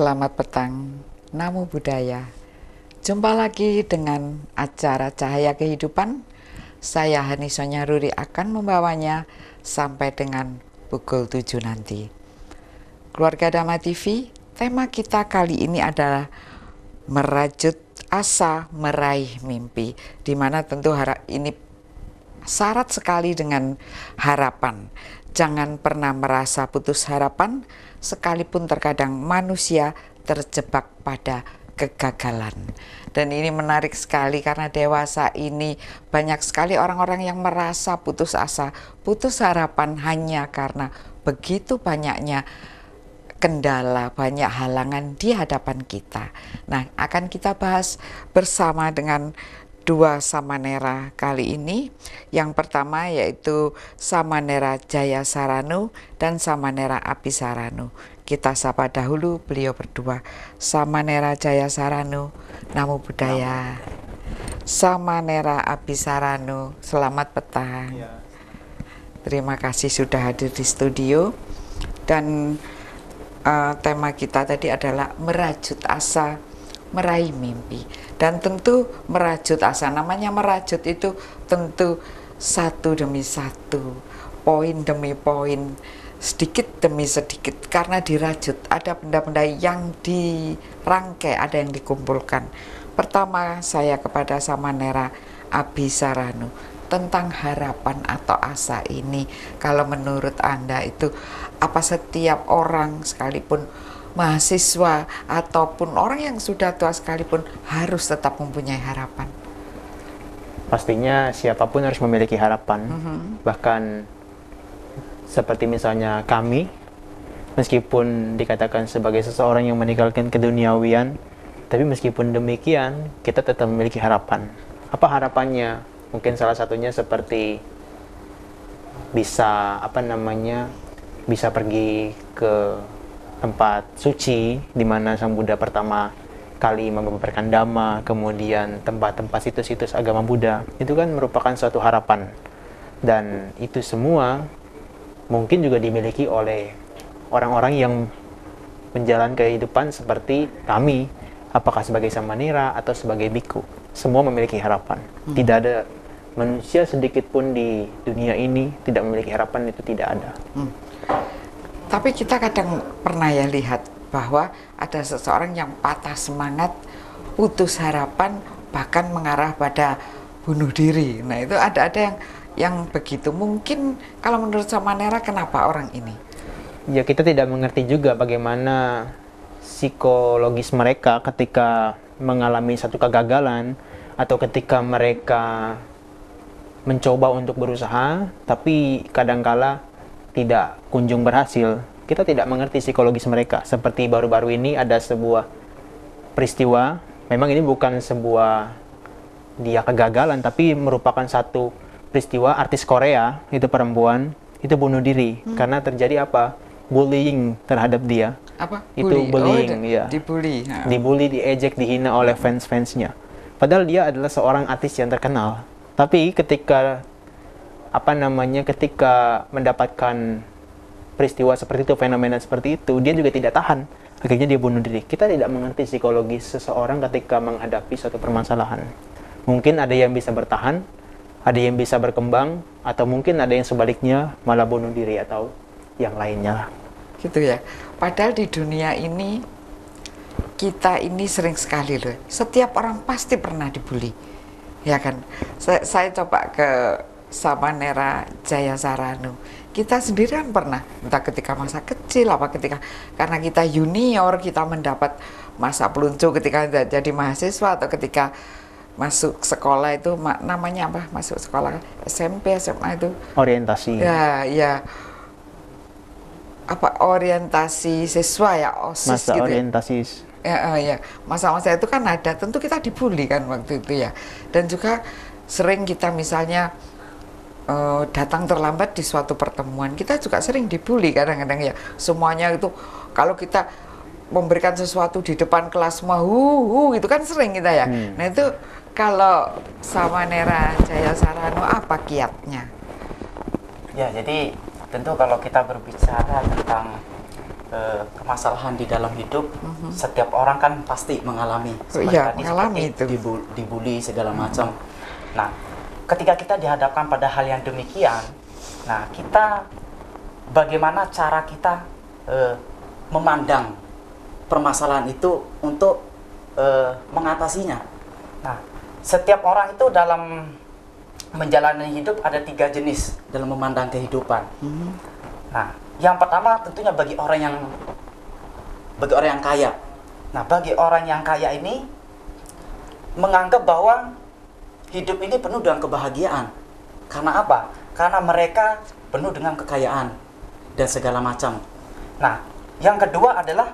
Selamat petang, Namo Buddhaya. Jumpa lagi dengan acara Cahaya Kehidupan. Saya Hani Sonyaruri akan membawanya sampai dengan pukul 7 nanti. Keluarga Dhamma TV, tema kita kali ini adalah merajut asa meraih mimpi, di mana tentu ini syarat sekali dengan harapan. Jangan pernah merasa putus harapan, sekalipun terkadang manusia terjebak pada kegagalan. Dan ini menarik sekali karena dewasa ini banyak sekali orang-orang yang merasa putus asa, putus harapan hanya karena begitu banyaknya kendala, banyak halangan di hadapan kita. Nah, akan kita bahas bersama dengan dua Samanera kali ini. Yang pertama yaitu Samanera Jayasaranu dan Samanera Abhisaranu. Kita sapa dahulu beliau berdua. Samanera Jayasaranu, Namo Buddhaya. Samanera Abhisaranu, selamat petang. Terima kasih sudah hadir di studio. Dan tema kita tadi adalah merajut asa meraih mimpi. Dan tentu merajut asa, namanya merajut itu tentu satu demi satu, poin demi poin, sedikit demi sedikit, karena dirajut, ada benda-benda yang dirangkai, ada yang dikumpulkan. Pertama saya kepada Samanera Abhisaranu tentang harapan atau asa ini. Kalau menurut Anda itu apa setiap orang sekalipun mahasiswa ataupun orang yang sudah tua sekalipun harus tetap mempunyai harapan? Pastinya siapapun harus memiliki harapan. Bahkan seperti misalnya kami, meskipun dikatakan sebagai seseorang yang meninggalkan keduniawian, tapi meskipun demikian kita tetap memiliki harapan. Apa harapannya? Mungkin salah satunya seperti bisa bisa pergi ke tempat suci di mana Sang Buddha pertama kali mengabarkan Dhamma, kemudian tempat-tempat situs-situs agama Buddha. Itu kan merupakan suatu harapan. Dan itu semua mungkin juga dimiliki oleh orang-orang yang menjalani kehidupan seperti kami, apakah sebagai samanera atau sebagai biku. Semua memiliki harapan. Tidak ada manusia sedikit pun di dunia ini tidak memiliki harapan, itu tidak ada. Tapi kita kadang pernah ya lihat bahwa ada seseorang yang patah semangat, putus harapan, bahkan mengarah pada bunuh diri. Nah itu ada yang begitu. Mungkin kalau menurut Samanera, kenapa orang ini? Ya, kita tidak mengerti juga bagaimana psikologis mereka ketika mengalami satu kegagalan atau ketika mereka mencoba untuk berusaha tapi kadangkala tidak kunjung berhasil. Kita tidak mengerti psikologis mereka. Seperti baru-baru ini ada sebuah peristiwa, memang ini bukan sebuah dia kegagalan, tapi merupakan satu peristiwa artis Korea, itu perempuan, itu bunuh diri. Karena terjadi apa? Bullying terhadap dia. Apa? Itu bullying, ya. Dibully. Dibully, diejek, dihina oleh fans-fansnya. Padahal dia adalah seorang artis yang terkenal. Tapi ketika ketika mendapatkan peristiwa seperti itu, fenomena seperti itu, dia juga tidak tahan. Akhirnya dia bunuh diri. Kita tidak mengerti psikologis seseorang ketika menghadapi suatu permasalahan. Mungkin ada yang bisa bertahan, ada yang bisa berkembang, atau mungkin ada yang sebaliknya malah bunuh diri atau yang lainnya. Gitu ya. Padahal di dunia ini kita ini sering sekali loh. Setiap orang pasti pernah dibully. Ya kan? Saya coba ke Samanera Jayasaranu. Kita sendiri kan pernah, entah ketika masa kecil, apa ketika karena kita junior, kita mendapat masa peluncu ketika jadi mahasiswa, atau ketika masuk sekolah itu namanya apa? Masuk sekolah SMP, SMA itu Orientasi. Ya. Apa orientasi siswa ya, OSIS Masa gitu. orientasi. Ya. Masa-masa itu kan ada, tentu kita dibully kan waktu itu ya. Dan juga sering kita misalnya datang terlambat di suatu pertemuan, kita juga sering dibully kadang-kadang ya. Semuanya itu kalau kita memberikan sesuatu di depan kelas semua itu kan sering kita ya. Nah itu kalau Samanera Jayasaranu apa kiatnya? Ya, jadi tentu kalau kita berbicara tentang permasalahan di dalam hidup, setiap orang kan pasti mengalami seperti Iya, tadi, mengalami seperti itu. dibully segala macam. Nah, ketika kita dihadapkan pada hal yang demikian, nah kita bagaimana cara kita memandang permasalahan itu untuk mengatasinya. Nah, setiap orang itu dalam menjalani hidup ada 3 jenis dalam memandang kehidupan. Nah, yang pertama tentunya bagi orang yang kaya. Nah, bagi orang yang kaya ini menganggap bahwa hidup ini penuh dengan kebahagiaan. Karena apa? Karena mereka penuh dengan kekayaan dan segala macam. Nah, yang kedua adalah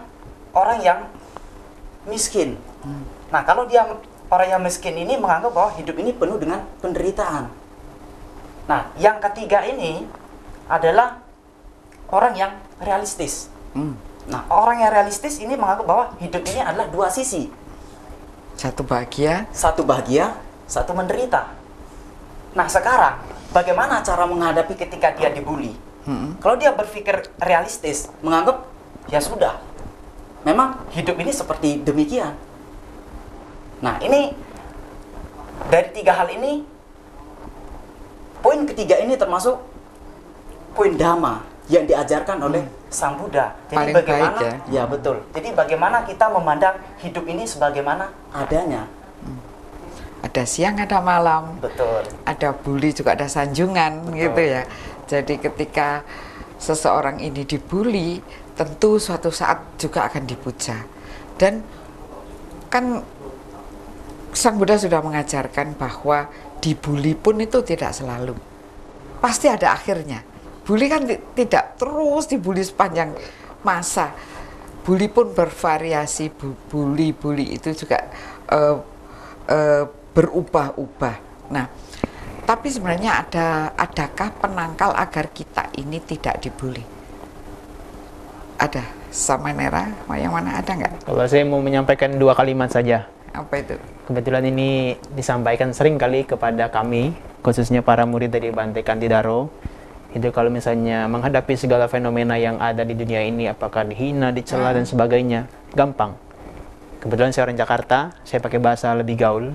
orang yang miskin. Nah, kalau dia orang yang miskin ini menganggap bahwa hidup ini penuh dengan penderitaan. Nah, yang ketiga ini adalah orang yang realistis. Nah, orang yang realistis ini menganggap bahwa hidup ini adalah 2 sisi. Satu bahagia, Satu menderita. Nah, sekarang bagaimana cara menghadapi ketika dia dibully? Kalau dia berpikir realistis, menganggap ya sudah, memang hidup ini seperti demikian. Nah, ini dari 3 hal ini, poin ketiga ini termasuk poin dhamma yang diajarkan oleh Sang Buddha. Jadi Paling bagaimana? baik Ya betul. Jadi bagaimana kita memandang hidup ini sebagaimana adanya? ada siang, ada malam, Betul. ada bully juga ada sanjungan. Betul. Gitu ya. Jadi ketika seseorang ini dibully, tentu suatu saat juga akan dipuja. Dan kan Sang Buddha sudah mengajarkan bahwa dibully pun itu tidak selalu, pasti ada akhirnya. Bully kan tidak terus dibully sepanjang masa. Bully pun bervariasi. Bully itu juga berubah-ubah. Nah, tapi sebenarnya adakah penangkal agar kita ini tidak dibully? Ada, Samanera, yang mana ada nggak? Kalau saya mau menyampaikan 2 kalimat saja. Apa itu? Kebetulan ini disampaikan sering kali kepada kami, khususnya para murid dari Bante Kantidaro. Itu kalau misalnya menghadapi segala fenomena yang ada di dunia ini, apakah dihina, dicela, dan sebagainya, gampang. Kebetulan saya orang Jakarta, saya pakai bahasa lebih gaul,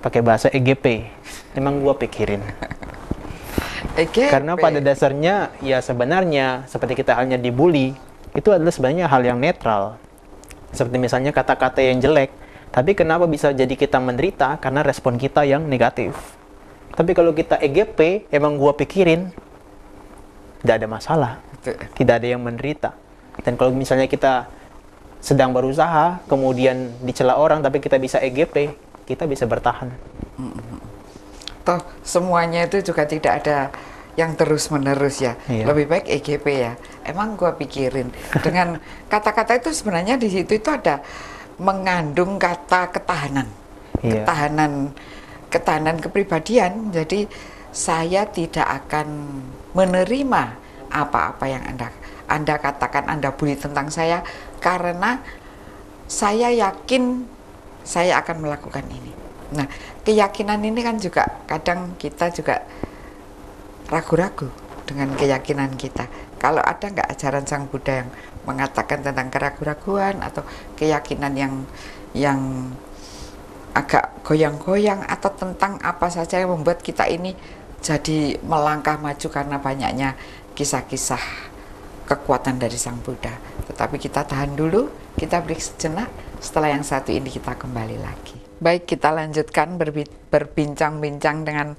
pakai bahasa EGP. Memang gua pikirin. Karena pada dasarnya, ya sebenarnya, seperti kita halnya dibully, itu adalah sebenarnya hal yang netral. Seperti misalnya kata-kata yang jelek, tapi kenapa bisa jadi kita menderita? Karena respon kita yang negatif. Tapi kalau kita EGP, emang gua pikirin, tidak ada masalah, tidak ada yang menderita. Dan kalau misalnya kita sedang berusaha, kemudian dicela orang, tapi kita bisa EGP, kita bisa bertahan. Toh semuanya itu juga tidak ada yang terus-menerus ya. Iya. Lebih baik EGP ya. Emang gua pikirin dengan kata-kata itu sebenarnya di situ itu ada mengandung kata ketahanan. Iya. Ketahanan kepribadian. Jadi saya tidak akan menerima apa-apa yang Anda katakan, Anda bully tentang saya, karena saya yakin saya akan melakukan ini. Nah, keyakinan ini kan juga kadang kita juga ragu-ragu dengan keyakinan kita. Kalau ada nggak ajaran Sang Buddha yang mengatakan tentang keraguan-raguan atau keyakinan yang agak goyang-goyang, atau tentang apa saja yang membuat kita ini jadi melangkah maju karena banyaknya kisah-kisah kekuatan dari Sang Buddha. Tetapi kita tahan dulu, kita break sejenak, setelah yang satu ini kita kembali lagi. Baik, kita lanjutkan berbincang-bincang dengan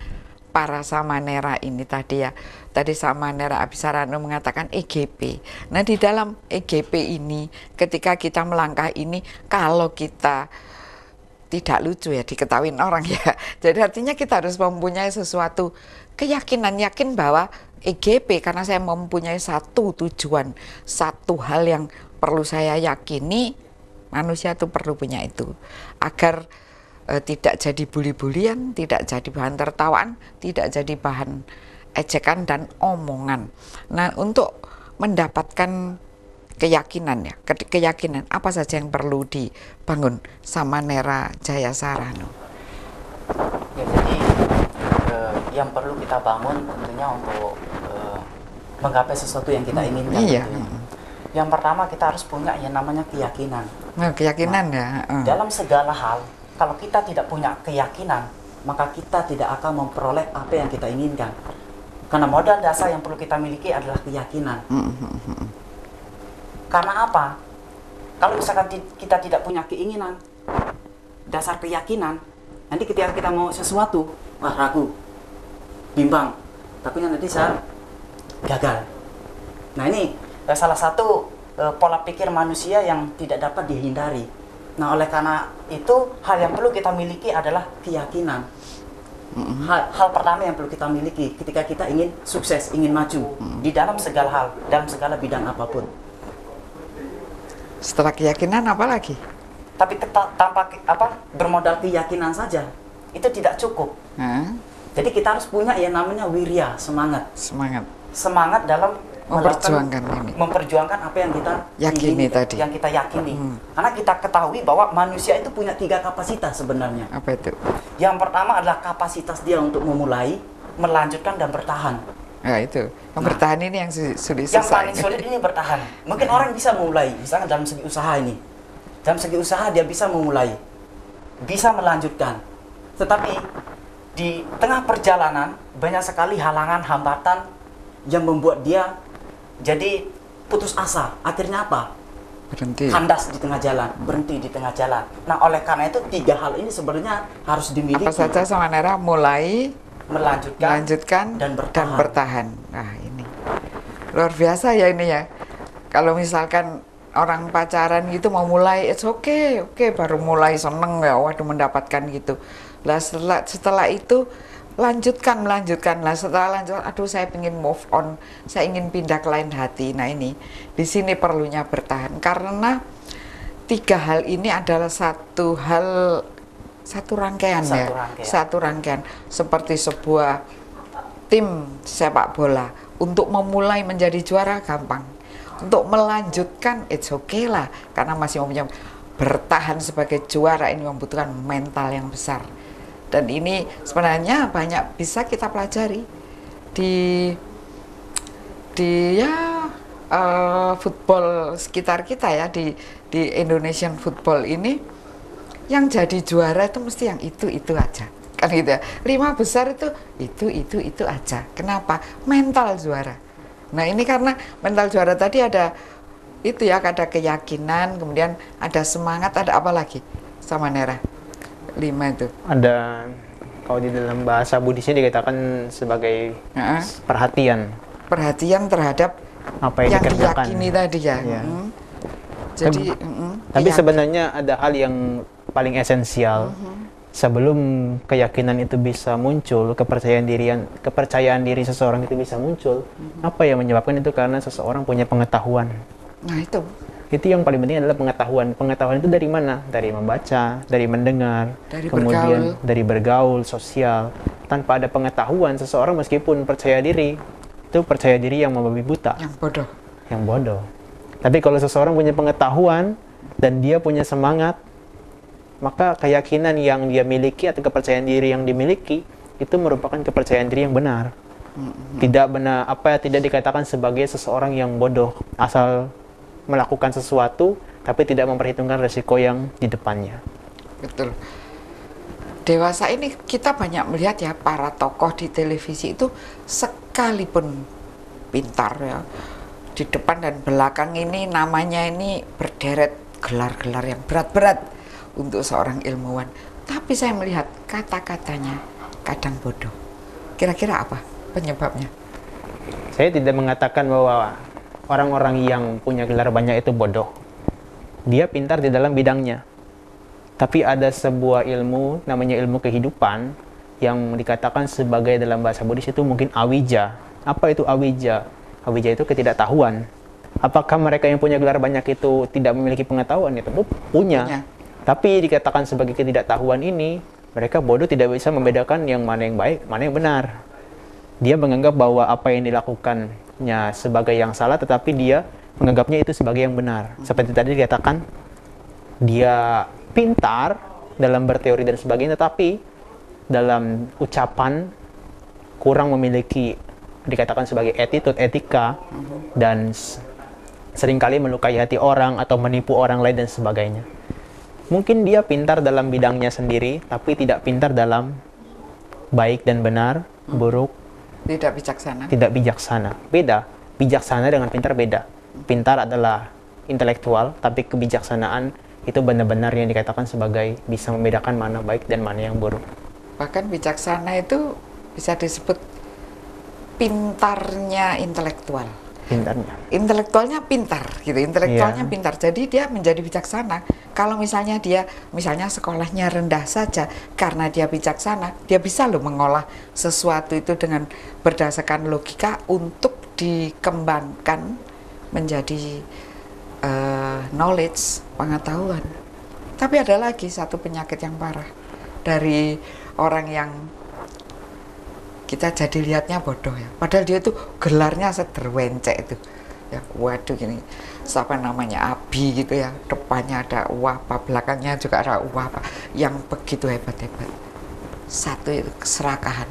para Samanera ini tadi ya. Tadi Samanera Abhisarano mengatakan EGP. Nah, di dalam EGP ini, ketika kita melangkah ini, kalau kita tidak lucu ya diketahuin orang ya. Jadi artinya kita harus mempunyai sesuatu keyakinan, yakin bahwa EGP, karena saya mempunyai satu tujuan, satu hal yang perlu saya yakini, manusia itu perlu punya itu. Agar tidak jadi bully-bulian, tidak jadi bahan tertawaan, tidak jadi bahan ejekan dan omongan. Nah, untuk mendapatkan keyakinan ya, keyakinan apa saja yang perlu dibangun Samanera Jayasarano? Ya, jadi yang perlu kita bangun tentunya untuk menggapai sesuatu yang kita inginkan. Iya. Yang pertama kita harus punya yang namanya keyakinan. Nah, keyakinan ya. Dalam segala hal, kalau kita tidak punya keyakinan, maka kita tidak akan memperoleh apa yang kita inginkan. Karena modal dasar yang perlu kita miliki adalah keyakinan. Karena apa? Kalau misalkan kita tidak punya keinginan, dasar keyakinan, nanti ketika kita mau sesuatu, wah ragu, bimbang, takutnya nanti saya gagal. Nah ini salah satu pola pikir manusia yang tidak dapat dihindari. Nah oleh karena itu hal yang perlu kita miliki adalah keyakinan. Hal pertama yang perlu kita miliki ketika kita ingin sukses, ingin maju di dalam segala hal, dalam segala bidang apapun. Setelah keyakinan apa lagi? Tapi tanpa bermodal keyakinan saja itu tidak cukup. Jadi kita harus punya yang namanya wirya, semangat dalam memperjuangkan apa yang kita yakini tadi. Yang kita yakini. Karena kita ketahui bahwa manusia itu punya 3 kapasitas sebenarnya. Apa itu? Yang pertama adalah kapasitas dia untuk memulai, melanjutkan dan bertahan. Nah itu, bertahan ini yang sulit. Yang paling sulit ini bertahan. Mungkin orang bisa memulai, misalnya dalam segi usaha ini. Dalam segi usaha dia bisa memulai, bisa melanjutkan. Tetapi di tengah perjalanan banyak sekali halangan, hambatan yang membuat dia jadi putus asa. Akhirnya apa? Berhenti. Kandas di tengah jalan, berhenti di tengah jalan. Nah, oleh karena itu 3 hal ini sebenarnya harus dimiliki. Apa saja sama Nera? Mulai, melanjutkan dan bertahan. Nah, ini luar biasa ya ini ya. Kalau misalkan orang pacaran gitu mau mulai, it's okay, baru mulai seneng ya, waduh mendapatkan gitu. Lah setelah itu melanjutkan lah, setelah lanjut, aduh saya ingin move on, saya ingin pindah ke lain hati. Nah ini di sini perlunya bertahan karena 3 hal ini adalah satu rangkaian. Satu rangkaian seperti sebuah tim sepak bola. Untuk memulai menjadi juara gampang, untuk melanjutkan it's okay lah karena masih mempunyai. Bertahan sebagai juara ini membutuhkan mental yang besar. Dan ini sebenarnya banyak bisa kita pelajari di football sekitar kita ya, di Indonesian football ini yang jadi juara itu mesti yang itu aja kan gitu ya. 5 besar itu aja. Kenapa? Mental juara. Nah ini karena mental juara tadi ada itu ya, ada keyakinan, kemudian ada semangat, ada apa lagi sama Nera? 5 itu. Ada, kalau di dalam bahasa Buddhisnya dikatakan sebagai perhatian. Perhatian terhadap apa yang diyakini tadi ya. Jadi, tapi sebenarnya ada hal yang paling esensial sebelum keyakinan itu bisa muncul, kepercayaan diri seseorang itu bisa muncul. Apa yang menyebabkan itu? Karena seseorang punya pengetahuan. Nah itu yang paling penting adalah pengetahuan. Pengetahuan itu dari mana? Dari membaca, dari mendengar, kemudian dari bergaul, sosial. Tanpa ada pengetahuan, seseorang meskipun percaya diri, itu percaya diri yang membabi buta. Yang bodoh. Tapi kalau seseorang punya pengetahuan dan dia punya semangat, maka keyakinan yang dia miliki atau kepercayaan diri yang dimiliki itu merupakan kepercayaan diri yang benar. Tidak dikatakan sebagai seseorang yang bodoh asal melakukan sesuatu tapi tidak memperhitungkan resiko yang di depannya. Betul. Dewasa ini kita banyak melihat ya, para tokoh di televisi itu sekalipun pintar ya, di depan dan belakang ini namanya ini berderet gelar-gelar yang berat-berat untuk seorang ilmuwan. Tapi saya melihat kata-katanya kadang bodoh. Kira-kira apa penyebabnya? Saya tidak mengatakan bahwa orang-orang yang punya gelar banyak itu bodoh. Dia pintar di dalam bidangnya. Tapi ada sebuah ilmu, namanya ilmu kehidupan, yang dikatakan sebagai dalam bahasa Buddhis itu mungkin awija. Apa itu awija? Awija itu ketidaktahuan. Apakah mereka yang punya gelar banyak itu tidak memiliki pengetahuan? Ya tentu punya. Tapi dikatakan sebagai ketidaktahuan ini, mereka bodoh, tidak bisa membedakan yang mana yang baik, mana yang benar. Dia menganggap bahwa apa yang dilakukannya sebagai yang salah, tetapi dia menganggapnya itu sebagai yang benar. Seperti tadi dikatakan, dia pintar dalam berteori dan sebagainya, tetapi dalam ucapan kurang memiliki, dikatakan sebagai attitude, etika, dan seringkali melukai hati orang atau menipu orang lain dan sebagainya. Mungkin dia pintar dalam bidangnya sendiri, tapi tidak pintar dalam baik dan benar, buruk, Tidak bijaksana. tidak bijaksana. Beda, bijaksana dengan pintar beda. Pintar adalah intelektual, tapi kebijaksanaan itu benar-benar yang dikatakan sebagai bisa membedakan mana baik dan mana yang buruk. Bahkan bijaksana itu bisa disebut pintarnya intelektual. Pintarnya. Intelektualnya pintar gitu, intelektualnya Iya. pintar. Jadi dia menjadi bijaksana. Kalau misalnya dia sekolahnya rendah saja, karena dia bijaksana, dia bisa loh mengolah sesuatu itu dengan berdasarkan logika untuk dikembangkan menjadi knowledge, pengetahuan. Tapi ada lagi satu penyakit yang parah dari orang yang kita jadi lihatnya bodoh ya. Padahal dia itu gelarnya sederwencek itu. Ya, waduh gini. Siapa namanya Abi gitu ya. Depannya ada apa, belakangnya juga ada apa. Yang begitu hebat-hebat. Satu itu keserakahan.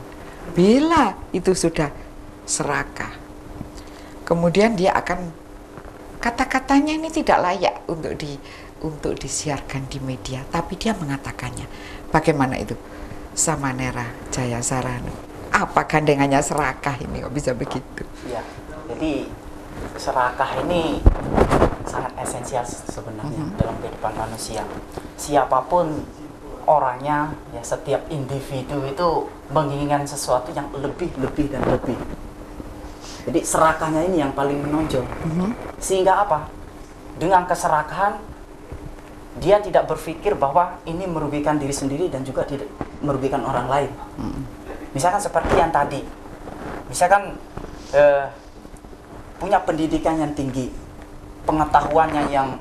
Bila itu sudah serakah, kemudian dia akan kata-katanya ini tidak layak untuk disiarkan di media, tapi dia mengatakannya. Bagaimana itu? Samanera Jayasarana. Apa gandengannya serakah ini kok bisa begitu? Ya, jadi serakah ini sangat esensial sebenarnya dalam kehidupan manusia. Siapapun orangnya, ya setiap individu itu menginginkan sesuatu yang lebih dan lebih. Jadi serakahnya ini yang paling menonjol. Sehingga apa? Dengan keserakahan dia tidak berpikir bahwa ini merugikan diri sendiri dan juga tidak merugikan orang lain. Misalkan seperti yang tadi, misalkan punya pendidikan yang tinggi, pengetahuannya yang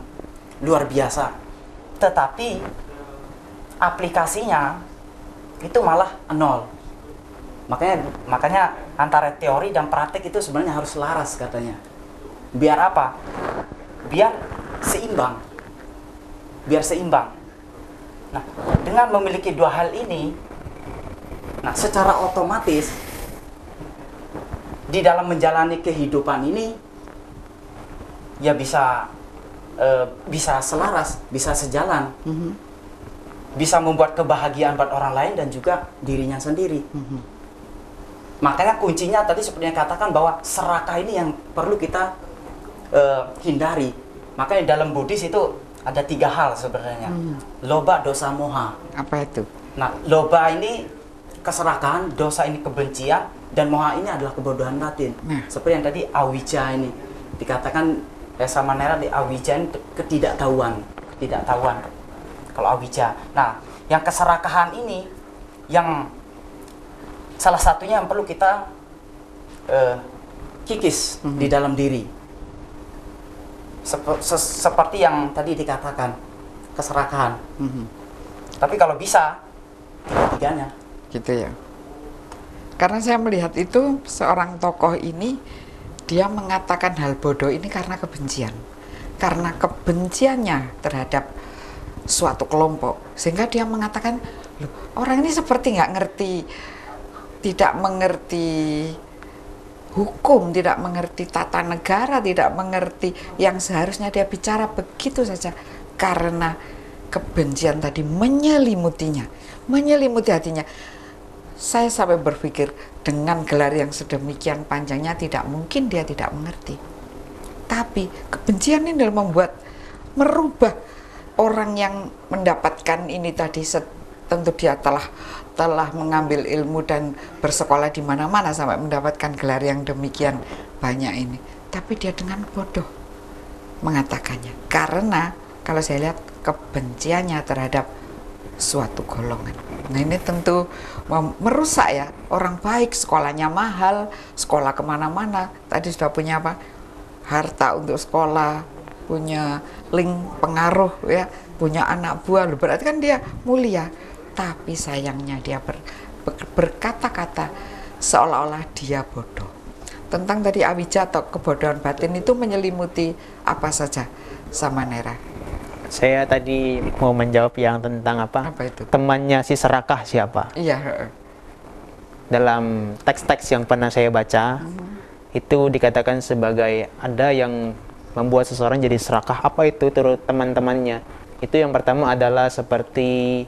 luar biasa, tetapi aplikasinya itu malah nol. Makanya antara teori dan praktek itu sebenarnya harus selaras katanya. Biar apa? Biar seimbang. Nah, dengan memiliki dua hal ini, nah secara otomatis di dalam menjalani kehidupan ini ya bisa selaras, bisa sejalan, bisa membuat kebahagiaan buat orang lain dan juga dirinya sendiri. Makanya kuncinya tadi seperti yang katakan bahwa serakah ini yang perlu kita hindari. Makanya dalam Buddhis itu ada 3 hal sebenarnya. Loba, dosa, moha. Apa itu? Nah, loba ini keserakahan, dosa ini kebencian, dan moha ini adalah kebodohan batin. Seperti yang tadi awija ini dikatakan Samanera di awija ini ketidaktahuan. Kalau awija. Nah, yang keserakahan ini yang salah satunya yang perlu kita kikis di dalam diri. Seperti yang tadi dikatakan keserakahan. Tapi kalau bisa tiga-tiganya. Gitu ya. Karena saya melihat itu seorang tokoh ini dia mengatakan hal bodoh ini karena kebencian. Karena kebenciannya terhadap suatu kelompok. Sehingga dia mengatakan, loh, orang ini seperti nggak ngerti, tidak mengerti hukum, tidak mengerti tata negara, tidak mengerti yang seharusnya dia bicara begitu saja. Karena kebencian tadi menyelimuti hatinya. Saya sampai berpikir dengan gelar yang sedemikian panjangnya tidak mungkin dia tidak mengerti. Tapi kebencian ini merubah orang yang mendapatkan ini tadi. Tentu dia telah mengambil ilmu dan bersekolah di mana-mana sampai mendapatkan gelar yang demikian banyak ini. Tapi dia dengan bodoh mengatakannya. Karena kalau saya lihat kebenciannya terhadap suatu golongan. Nah, ini tentu merusak ya. Orang baik, sekolahnya mahal, sekolah kemana-mana. Tadi sudah punya apa? Harta untuk sekolah, punya link pengaruh ya, punya anak buah. Berarti kan dia mulia. Tapi sayangnya dia berkata-kata seolah-olah dia bodoh. Tentang tadi awija atau kebodohan batin itu menyelimuti apa saja, Samanera? Saya tadi mau menjawab yang tentang apa? Apa itu? Temannya si serakah siapa? Iya. Dalam teks-teks yang pernah saya baca, itu dikatakan sebagai ada yang membuat seseorang jadi serakah. Apa itu turut teman-temannya? Itu yang pertama adalah seperti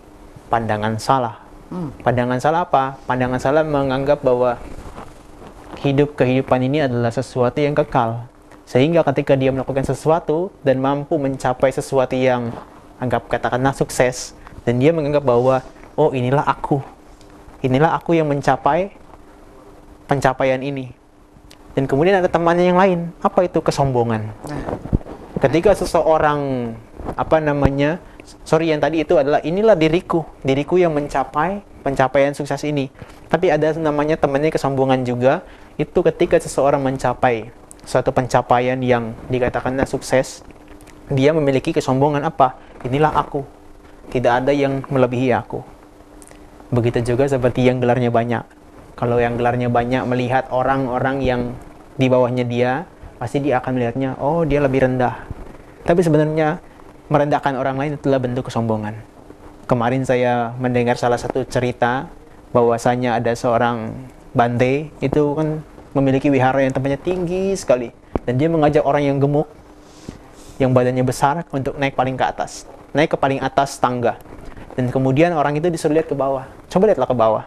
pandangan salah. Pandangan salah apa? Pandangan salah menganggap bahwa kehidupan ini adalah sesuatu yang kekal. Sehingga ketika dia melakukan sesuatu dan mampu mencapai sesuatu yang katakanlah sukses, dan dia menganggap bahwa oh inilah aku yang mencapai pencapaian ini. Dan kemudian ada temannya yang lain. Apa itu? Kesombongan. Ketika seseorang yang tadi itu adalah inilah diriku yang mencapai pencapaian sukses ini. Tapi ada namanya temannya kesombongan juga. Itu ketika seseorang mencapai suatu pencapaian yang dikatakannya sukses, dia memiliki kesombongan apa? Inilah aku. Tidak ada yang melebihi aku. Begitu juga seperti yang gelarnya banyak. Kalau yang gelarnya banyak melihat orang-orang yang di bawahnya dia, pasti dia akan melihatnya, oh dia lebih rendah. Tapi sebenarnya merendahkan orang lain itulah bentuk kesombongan. Kemarin saya mendengar salah satu cerita bahwasanya ada seorang bante itu kan memiliki wihara yang tempatnya tinggi sekali, dan dia mengajak orang yang gemuk, yang badannya besar untuk naik ke paling atas tangga. Dan kemudian orang itu disuruh lihat ke bawah. Coba lihatlah ke bawah.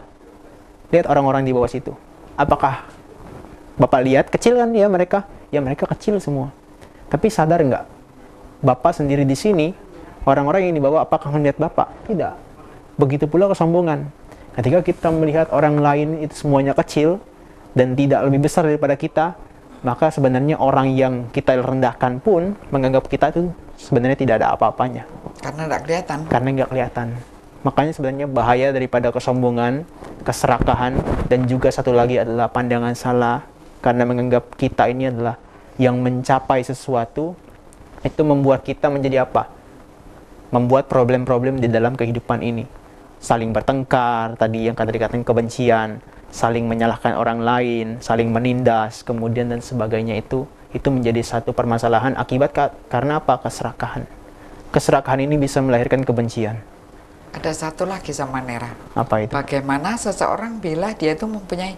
Lihat orang-orang di bawah situ. Apakah Bapak lihat kecil kan ya mereka? Ya mereka kecil semua. Tapi sadar nggak? Bapak sendiri di sini, orang-orang yang di bawah apakah melihat Bapak? Tidak. Begitu pula kesombongan. Ketika kita melihat orang lain itu semuanya kecil dan tidak lebih besar daripada kita, maka sebenarnya orang yang kita rendahkan pun menganggap kita itu sebenarnya tidak ada apa-apanya. Karena nggak kelihatan. Karena nggak kelihatan. Makanya sebenarnya bahaya daripada kesombongan, keserakahan, dan juga satu lagi adalah pandangan salah. Karena menganggap kita ini adalah yang mencapai sesuatu, itu membuat kita menjadi apa? Membuat problem-problem di dalam kehidupan ini. Saling bertengkar, tadi yang dikatakan kebencian, saling menyalahkan orang lain, saling menindas, kemudian dan sebagainya itu menjadi satu permasalahan akibat karena apa? Keserakahan. Keserakahan ini bisa melahirkan kebencian. Ada satu lagi sama Nera. Apa itu? Bagaimana seseorang bila dia itu mempunyai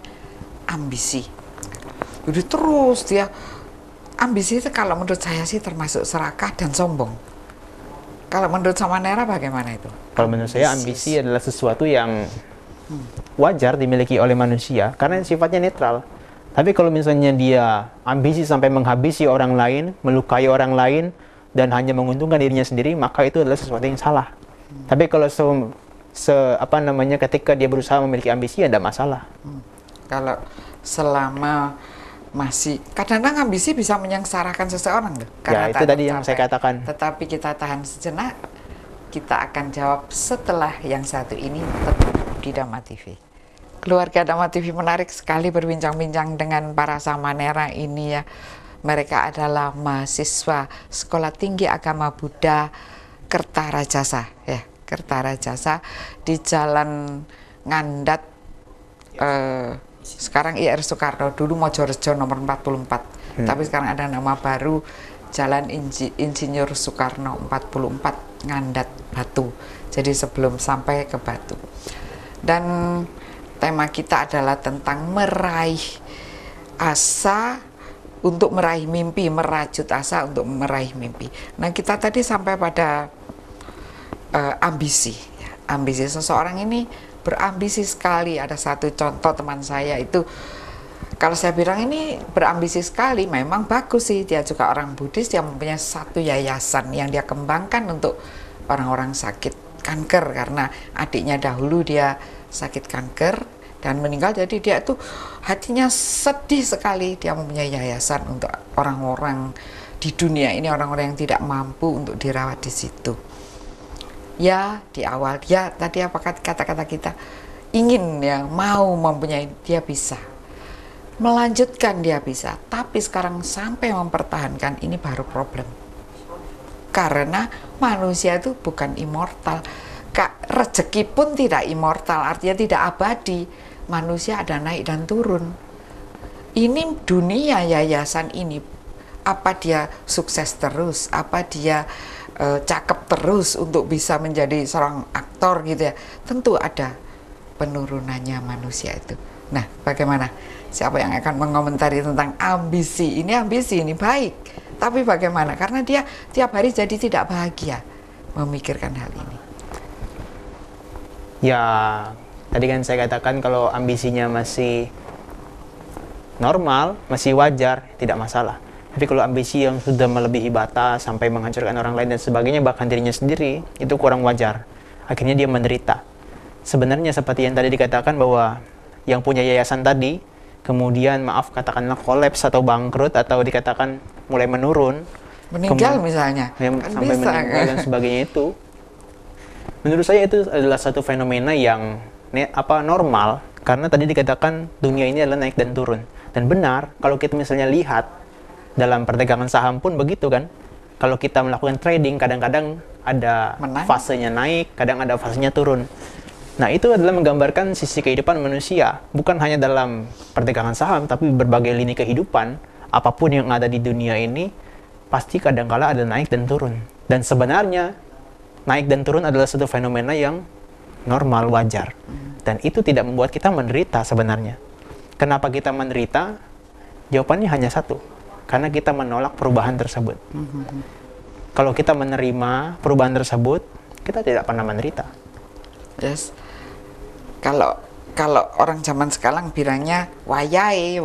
ambisi. Jadi terus dia ambisi itu kalau menurut saya sih termasuk serakah dan sombong. Kalau menurut sama Nera bagaimana itu? Kalau menurut saya ambisi adalah sesuatu yang wajar dimiliki oleh manusia karena sifatnya netral. Tapi kalau misalnya dia ambisi sampai menghabisi orang lain, melukai orang lain, dan hanya menguntungkan dirinya sendiri, maka itu adalah sesuatu yang salah. Tapi kalau ketika dia berusaha memiliki ambisi, ya tidak masalah. Kalau selama masih kadang-kadang ambisi bisa menyengsarakan seseorang loh. Ya itu tadi yang saya katakan. Tetapi kita tahan sejenak. Kita akan jawab setelah yang satu ini tetap di Dhamma TV. Keluarga Dhamma TV menarik sekali berbincang-bincang dengan para samanera ini ya. Mereka adalah mahasiswa Sekolah Tinggi Agama Buddha Kertarajasa ya, Kertarajasa di Jalan Ngandat sekarang IR Soekarno, dulu Mojorejo nomor 44. Tapi sekarang ada nama baru Jalan Insinyur Soekarno 44 Ngandat Batu. Jadi sebelum sampai ke Batu. Dan tema kita adalah tentang meraih asa untuk meraih mimpi, merajut asa untuk meraih mimpi. Nah, kita tadi sampai pada ambisi. Ambisi seseorang ini berambisi sekali. Ada satu contoh teman saya itu, kalau saya bilang ini berambisi sekali, memang bagus sih. Dia juga orang Buddhis, dia mempunyai satu yayasan yang dia kembangkan untuk orang-orang sakit kanker. Karena adiknya dahulu dia sakit kanker dan meninggal, jadi dia tuh hatinya sedih sekali. Dia mempunyai yayasan untuk orang-orang di dunia ini, orang-orang yang tidak mampu untuk dirawat di situ. Ya di awal ya tadi apa kata-kata kita, ingin ya mau mempunyai, dia bisa melanjutkan, dia bisa. Tapi sekarang sampai mempertahankan, ini baru problem. Karena manusia itu bukan immortal. Rezeki pun tidak immortal, artinya tidak abadi. Manusia ada naik dan turun. Ini dunia yayasan ini, apa dia sukses terus, apa dia cakep terus untuk bisa menjadi seorang aktor gitu ya, tentu ada penurunannya manusia itu. Nah, bagaimana? Siapa yang akan mengomentari tentang ambisi? Ini ambisi, ini baik. Tapi bagaimana? Karena dia tiap hari jadi tidak bahagia memikirkan hal ini. Ya, tadi kan saya katakan kalau ambisinya masih normal, masih wajar, tidak masalah. Tapi kalau ambisi yang sudah melebihi batas sampai menghancurkan orang lain dan sebagainya, bahkan dirinya sendiri, itu kurang wajar. Akhirnya dia menderita. Sebenarnya seperti yang tadi dikatakan bahwa yang punya yayasan tadi, kemudian maaf katakanlah kolaps atau bangkrut atau dikatakan mulai menurun, Meninggal misalnya, kan sampai bisa meninggal dan sebagainya itu. Menurut saya itu adalah satu fenomena yang normal, karena tadi dikatakan dunia ini adalah naik dan turun. Dan benar, kalau kita misalnya lihat dalam perdagangan saham pun begitu kan. Kalau kita melakukan trading, kadang-kadang ada fasenya naik, kadang ada fasenya turun. Nah, itu adalah menggambarkan sisi kehidupan manusia, bukan hanya dalam perdagangan saham, tapi berbagai lini kehidupan, apapun yang ada di dunia ini, pasti kadang-kala ada naik dan turun. Dan sebenarnya, naik dan turun adalah satu fenomena yang normal, wajar. Dan itu tidak membuat kita menderita sebenarnya. Kenapa kita menderita? Jawabannya hanya satu. Karena kita menolak perubahan tersebut. Kalau kita menerima perubahan tersebut, kita tidak pernah menderita. Yes. Kalau orang zaman sekarang bilangnya wayai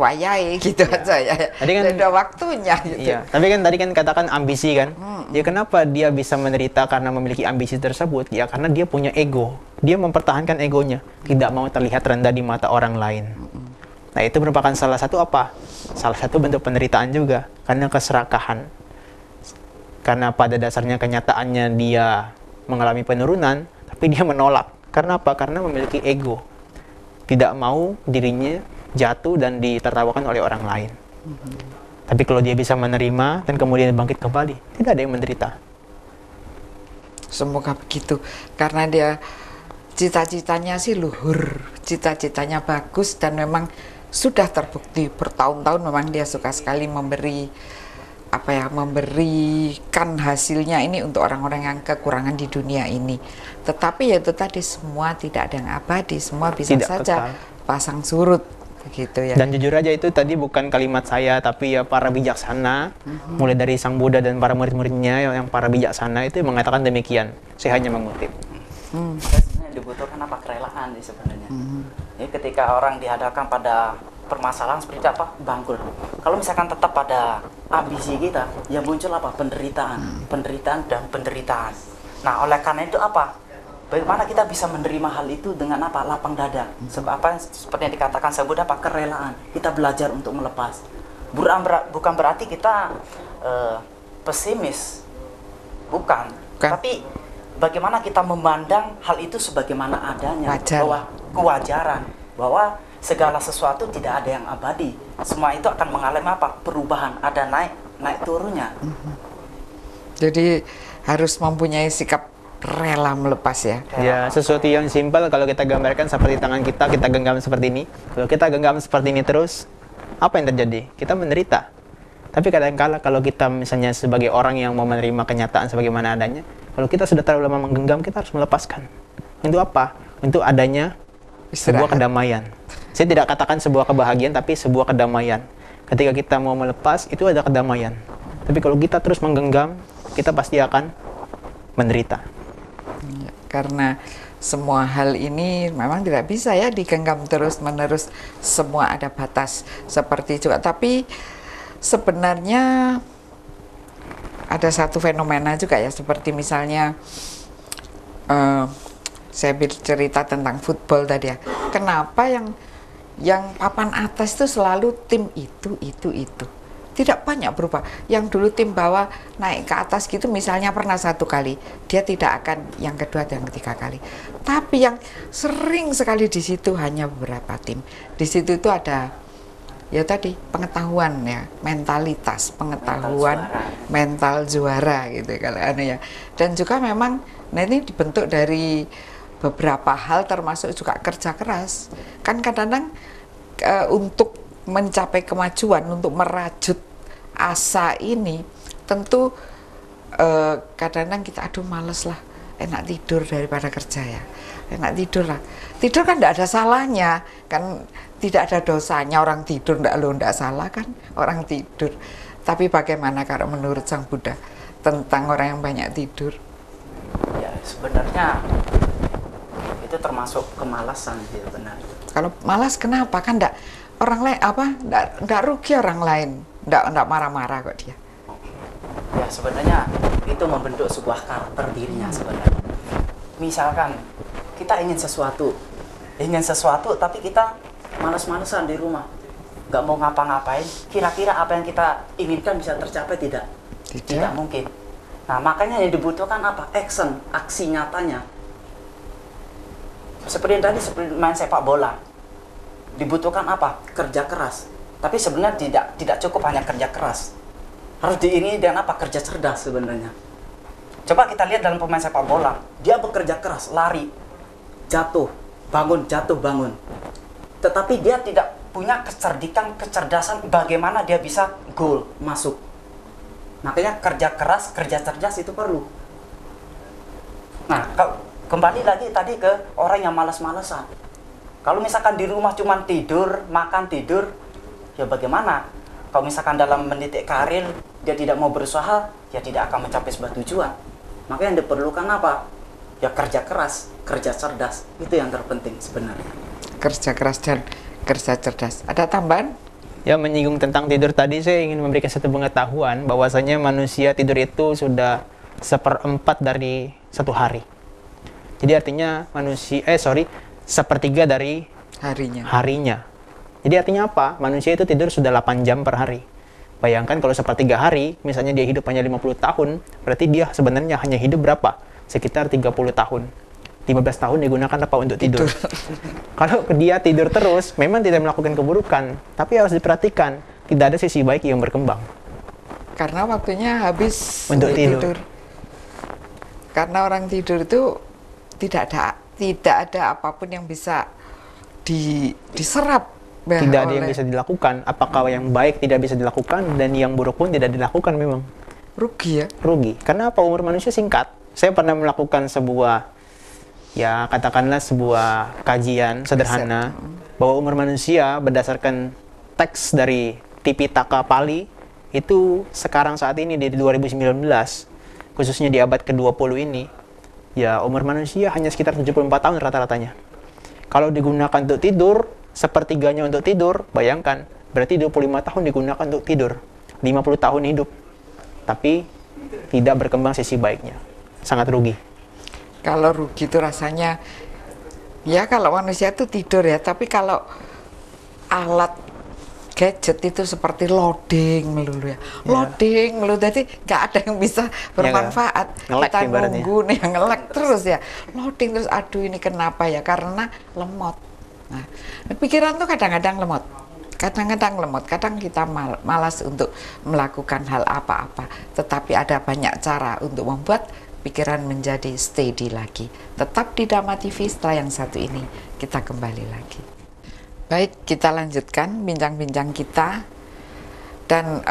gitu aja ya. Tadi kan ada waktunya gitu. Iya. Tapi kan tadi kan katakan ambisi kan. Ya kenapa dia bisa menderita karena memiliki ambisi tersebut? Ya karena dia punya ego. Dia mempertahankan egonya, tidak mau terlihat rendah di mata orang lain. Nah, itu merupakan salah satu apa? Salah satu bentuk penderitaan juga, karena keserakahan. Karena pada dasarnya kenyataannya dia mengalami penurunan, tapi dia menolak. Karena apa? Karena memiliki ego. Tidak mau dirinya jatuh dan ditertawakan oleh orang lain. Tapi kalau dia bisa menerima dan kemudian bangkit kembali, tidak ada yang menderita. Semoga begitu. Karena dia cita-citanya sih luhur, cita-citanya bagus, dan memang sudah terbukti bertahun-tahun memang dia suka sekali memberikan hasilnya ini untuk orang-orang yang kekurangan di dunia ini. Tetapi ya itu tadi, semua tidak ada yang abadi, semua bisa Tidak saja kekal. pasang surut begitu ya. Dan jujur aja itu tadi bukan kalimat saya, tapi ya para bijaksana, mulai dari Sang Buddha dan para murid-muridnya yang para bijaksana itu mengatakan demikian. Saya hanya mengutip. Sebenarnya dibutuhkan apa? Kerelaan sih sebenarnya. Jadi ketika orang dihadapkan pada permasalahan seperti apa? Bangkrut. Kalau misalkan tetap pada ambisi kita, ya muncul apa? Penderitaan, penderitaan dan penderitaan. Nah, oleh karena itu apa? Bagaimana kita bisa menerima hal itu dengan apa? Lapang dada. Sebab apa? Seperti yang dikatakan Sang Buddha, apa? Kerelaan. Kita belajar untuk melepas. Bukan berarti kita pesimis. Bukan. Tapi bagaimana kita memandang hal itu sebagaimana adanya. Wajar. Bahwa kewajaran. Bahwa segala sesuatu tidak ada yang abadi. Semua itu akan mengalami apa? Perubahan. Ada naik turunnya. Jadi harus mempunyai sikap rela melepas ya. Ya, sesuatu yang simpel kalau kita gambarkan seperti tangan kita genggam seperti ini. Kalau kita genggam seperti ini terus, apa yang terjadi? Kita menderita. Tapi kadang-kala kalau kita misalnya sebagai orang yang mau menerima kenyataan sebagaimana adanya, kalau kita sudah terlalu lama menggenggam, kita harus melepaskan. Untuk apa? Untuk adanya sebuah kedamaian. Saya tidak katakan sebuah kebahagiaan, tapi sebuah kedamaian. Ketika kita mau melepas, itu ada kedamaian. Tapi kalau kita terus menggenggam, kita pasti akan menderita. Karena semua hal ini memang tidak bisa ya digenggam terus-menerus, semua ada batas seperti juga. Tapi sebenarnya ada satu fenomena juga ya, seperti misalnya saya cerita tentang football tadi ya. Kenapa yang papan atas itu selalu tim itu. Tidak banyak berubah. Yang dulu tim bawah naik ke atas gitu misalnya pernah satu kali, dia tidak akan yang kedua dan ketiga kali. Tapi yang sering sekali di situ hanya beberapa tim. Di situ itu ada ya tadi pengetahuan ya, mentalitas, pengetahuan, mental juara gitu kalau ya. Dan juga memang ini dibentuk dari beberapa hal termasuk juga kerja keras. Kan kadang-kadang untuk mencapai kemajuan, untuk merajut asa ini tentu kadang-kadang kita aduh males lah, enak tidur daripada kerja ya, enak tidur lah. Tidur kan tidak ada salahnya, kan tidak ada dosanya orang tidur, tidak salah kan orang tidur. Tapi bagaimana kalau menurut Sang Buddha tentang orang yang banyak tidur? Ya sebenarnya itu termasuk kemalasan sih sebenarnya. Kalau malas kenapa? Kan enggak orang lain enggak rugi orang lain. Enggak marah-marah kok dia. Ya sebenarnya itu membentuk sebuah karakter dirinya sebenarnya. Misalkan kita ingin sesuatu tapi kita malas-malesan di rumah, nggak mau ngapa-ngapain, kira-kira apa yang kita inginkan bisa tercapai tidak? Tidak mungkin. Nah makanya yang dibutuhkan apa? Aksi nyatanya. Seperti tadi, seperti main sepak bola, dibutuhkan apa? Kerja keras. Tapi sebenarnya tidak cukup hanya kerja keras, harus diiringi dengan apa? Kerja cerdas sebenarnya. Coba kita lihat dalam pemain sepak bola, dia bekerja keras, lari, jatuh, bangun, tetapi dia tidak punya kecerdasan bagaimana dia bisa gol masuk. Makanya kerja keras, kerja cerdas itu perlu. Nah, kembali lagi tadi ke orang yang malas-malesan. Kalau misalkan di rumah cuma tidur, makan, tidur, ya bagaimana? Kalau misalkan dalam mendidik karir, dia tidak mau berusaha, ya tidak akan mencapai sebuah tujuan. Maka yang diperlukan apa? Ya kerja keras, kerja cerdas. Itu yang terpenting sebenarnya. Kerja keras dan kerja cerdas. Ada tambahan? Ya, menyinggung tentang tidur tadi, saya ingin memberikan satu pengetahuan bahwasanya manusia tidur itu sudah 1/4 dari satu hari. Jadi artinya sepertiga dari harinya. Jadi artinya apa? Manusia itu tidur sudah 8 jam per hari. Bayangkan kalau sepertiga hari, misalnya dia hidup hanya 50 tahun, berarti dia sebenarnya hanya hidup berapa? Sekitar 30 tahun. 15 tahun digunakan apa untuk tidur. Kalau dia tidur terus, memang tidak melakukan keburukan, tapi harus diperhatikan, tidak ada sisi baik yang berkembang. Karena waktunya habis untuk tidur. Karena orang tidur itu tidak ada apapun yang bisa diserap. Tidak ada yang bisa dilakukan. Apakah yang baik tidak bisa dilakukan dan yang buruk pun tidak dilakukan memang. Rugi ya? Rugi. Karena apa? Umur manusia singkat. Saya pernah melakukan sebuah kajian sederhana bahwa umur manusia berdasarkan teks dari Tipitaka Pali itu sekarang saat ini di 2019, khususnya di abad ke-20 ini, ya umur manusia hanya sekitar 74 tahun rata-ratanya. Kalau digunakan untuk tidur, sepertiganya untuk tidur, bayangkan, berarti 25 tahun digunakan untuk tidur, 50 tahun hidup, tapi tidak berkembang sisi baiknya, sangat rugi. Kalau rugi itu rasanya, ya kalau manusia itu tidur ya, tapi kalau alat gadget itu seperti loading melulu ya, loading melulu, jadi nggak ada yang bisa bermanfaat. Kita nunggu nih, nge-lag terus ya, loading terus, aduh ini kenapa ya, karena lemot. Nah, pikiran tuh kadang-kadang lemot, kadang kita malas untuk melakukan hal apa-apa, tetapi ada banyak cara untuk membuat pikiran menjadi steady lagi. Tetap di Dhamma TV, setelah yang satu ini kita kembali lagi. Baik, kita lanjutkan bincang-bincang kita dan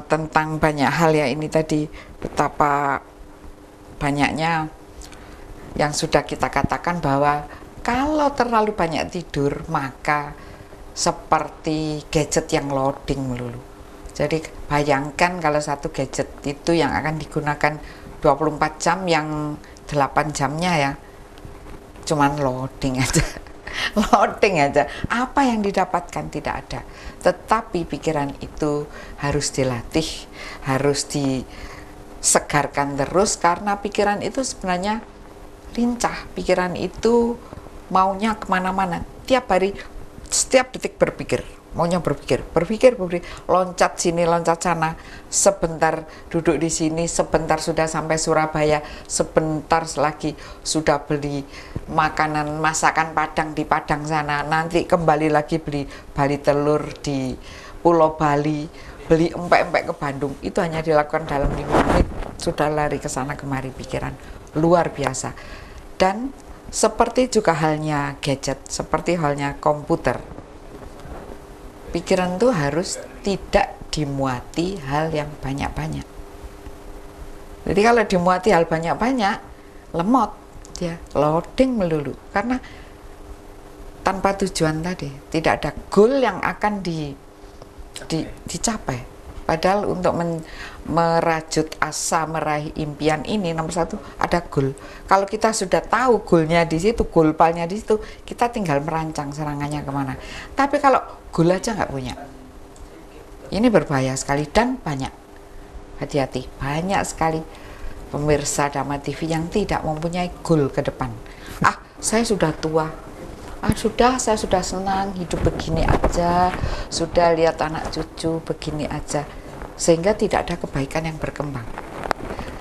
tentang banyak hal ya, ini tadi betapa banyaknya yang sudah kita katakan bahwa kalau terlalu banyak tidur maka seperti gadget yang loading melulu. Jadi bayangkan kalau satu gadget itu yang akan digunakan 24 jam, yang 8 jamnya ya cuman loading aja. Loading aja, apa yang didapatkan tidak ada. Tetapi pikiran itu harus dilatih, harus disegarkan terus, karena pikiran itu sebenarnya lincah. Pikiran itu maunya kemana-mana, tiap hari, setiap detik berpikir, maunya berpikir, loncat sini, loncat sana, sebentar duduk di sini, sebentar sudah sampai Surabaya, sebentar lagi sudah beli makanan, masakan Padang di Padang sana, nanti kembali lagi beli bali telur di Pulau Bali, beli empek-empek ke Bandung. Itu hanya dilakukan dalam 5 menit, sudah lari ke sana kemari pikiran, luar biasa. Dan seperti juga halnya gadget, seperti halnya komputer, pikiran itu harus tidak dimuati hal yang banyak-banyak. Jadi kalau dimuati hal banyak-banyak, lemot dia, loading melulu, karena tanpa tujuan tadi, tidak ada goal yang akan dicapai. Padahal untuk merajut asa meraih impian ini nomor satu ada goal. Kalau kita sudah tahu goalnya di situ, goal palnya di situ, kita tinggal merancang serangannya kemana. Tapi kalau goal aja nggak punya, ini berbahaya sekali dan banyak. Hati-hati, banyak sekali pemirsa Dhamma TV yang tidak mempunyai goal ke depan. Saya sudah tua. Saya sudah senang hidup begini aja, sudah lihat anak cucu begini aja, sehingga tidak ada kebaikan yang berkembang.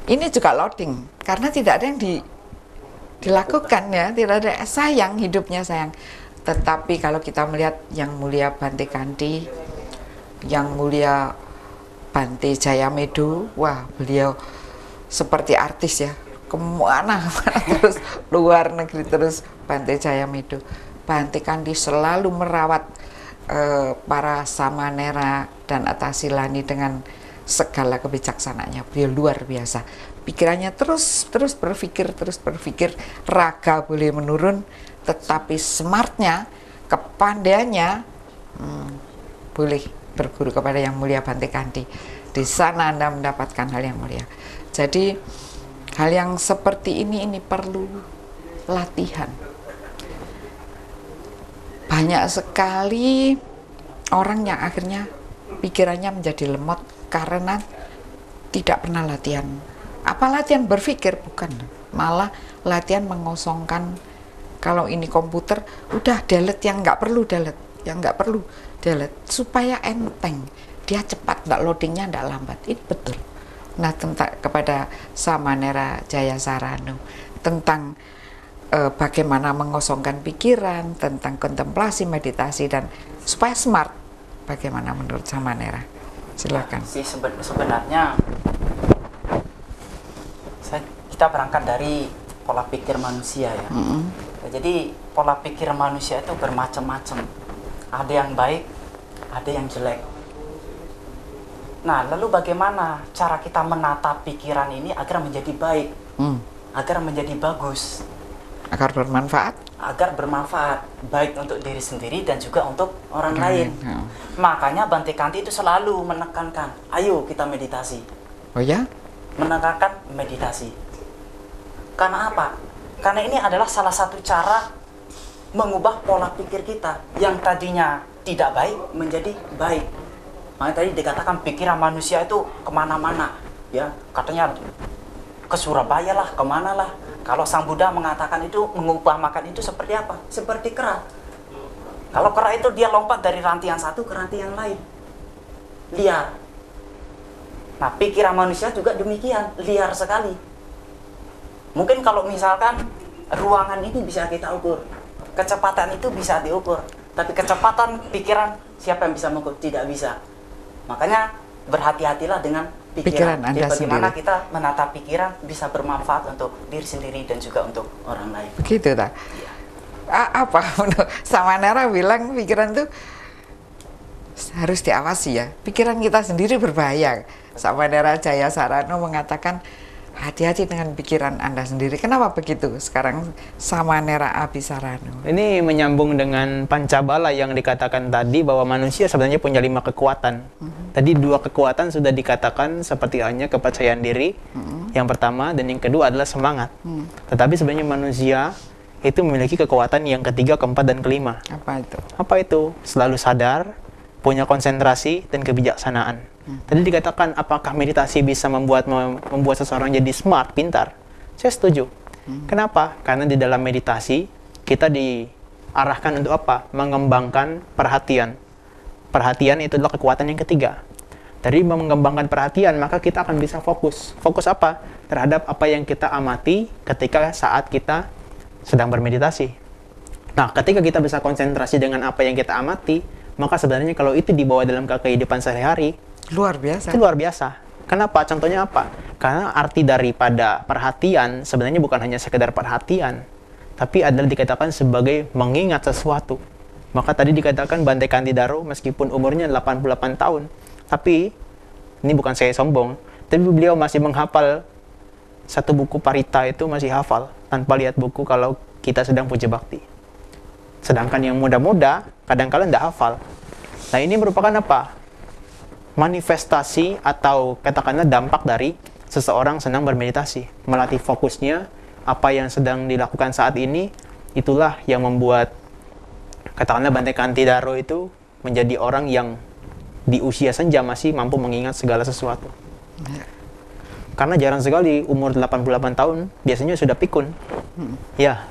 Ini juga loading, karena tidak ada yang dilakukan ya, tidak ada sayang, hidupnya sayang. Tetapi kalau kita melihat yang mulia Bante Kandi, yang mulia Bante Jayamedo, wah beliau seperti artis ya, kemana terus, luar negeri terus Bante Jayamedo. Bante Kandi selalu merawat para samanera dan atasilani dengan segala kebijaksanaannya. Beliau luar biasa. Pikirannya terus berpikir, raga boleh menurun, tetapi smartnya, kepandaiannya boleh berguru kepada yang mulia Bante Kandi. Di sana Anda mendapatkan hal yang mulia. Jadi hal yang seperti ini perlu latihan. Banyak sekali orang yang akhirnya pikirannya menjadi lemot karena tidak pernah latihan. Apa latihan berpikir? Bukan, malah latihan mengosongkan. Kalau ini komputer, udah delete yang nggak perlu delete, supaya enteng, dia cepat, nggak loadingnya nggak lambat. Ini betul. Nah, tentang kepada Samanera Jayasarano tentang bagaimana mengosongkan pikiran, tentang kontemplasi, meditasi, dan supaya smart. Bagaimana menurut Samanera? Silakan. Sebenarnya kita berangkat dari pola pikir manusia ya. Jadi pola pikir manusia itu bermacam-macam. Ada yang baik, ada yang jelek. Nah, lalu bagaimana cara kita menata pikiran ini agar menjadi baik, agar menjadi bagus? Agar bermanfaat, baik untuk diri sendiri dan juga untuk orang lain. Makanya Bante Kandi itu selalu menekankan, ayo kita meditasi. Oh ya? Menekankan meditasi. Karena apa? Karena ini adalah salah satu cara mengubah pola pikir kita yang tadinya tidak baik menjadi baik. Makanya tadi dikatakan pikiran manusia itu kemana-mana, ya, katanya ke Surabaya lah, kemana lah. Kalau Sang Buddha mengatakan itu mengubah makan itu seperti apa? Seperti kera. Kalau kera itu dia lompat dari ranting yang satu ke ranting yang lain, liar. Nah, pikiran manusia juga demikian, liar sekali. Mungkin kalau misalkan ruangan ini bisa kita ukur, kecepatan itu bisa diukur, tapi kecepatan pikiran siapa yang bisa mengukur? Tidak bisa. Makanya berhati-hatilah dengan pikiran Anda bagaimana sendiri. kita menata pikiran bisa bermanfaat untuk diri sendiri dan juga untuk orang lain. Begitu tak? Apa Samanera bilang pikiran itu harus diawasi ya. Pikiran kita sendiri berbahaya. Samanera Jayasarano mengatakan hati-hati dengan pikiran Anda sendiri. Kenapa begitu? Sekarang Samanera Abhisarano. Ini menyambung dengan Pancabala yang dikatakan tadi bahwa manusia sebenarnya punya 5 kekuatan. Tadi 2 kekuatan sudah dikatakan seperti halnya kepercayaan diri. Yang pertama dan yang kedua adalah semangat. Tetapi sebenarnya manusia itu memiliki kekuatan yang ketiga, keempat, dan kelima. Apa itu? Apa itu? Selalu sadar, punya konsentrasi dan kebijaksanaan. Tadi dikatakan apakah meditasi bisa membuat seseorang jadi smart, pintar? Saya setuju. Kenapa? Karena di dalam meditasi kita diarahkan untuk apa? Mengembangkan perhatian. Perhatian itu adalah kekuatan yang ketiga. Dari mengembangkan perhatian, maka kita akan bisa fokus. Fokus apa? Terhadap apa yang kita amati ketika saat kita sedang bermeditasi. Nah, ketika kita bisa konsentrasi dengan apa yang kita amati, maka sebenarnya kalau itu dibawa dalam kehidupan sehari-hari, Luar biasa. itu luar biasa. Kenapa? Contohnya apa? Karena arti daripada perhatian sebenarnya bukan hanya sekedar perhatian, tapi adalah dikatakan sebagai mengingat sesuatu. Maka tadi dikatakan Bante Kantidaro meskipun umurnya 88 tahun, tapi ini bukan saya sombong, tapi beliau masih menghafal satu buku Parita itu masih hafal tanpa lihat buku kalau kita sedang puja bakti. Sedangkan yang muda-muda kadang-kadang tidak hafal. Nah, ini merupakan apa? manifestasi atau katakanlah dampak dari seseorang sedang bermeditasi. Melatih fokusnya, apa yang sedang dilakukan saat ini, itulah yang membuat katakanlah Bante Kantidaro itu menjadi orang yang di usia senja masih mampu mengingat segala sesuatu. Karena jarang sekali umur 88 tahun biasanya sudah pikun. Ya.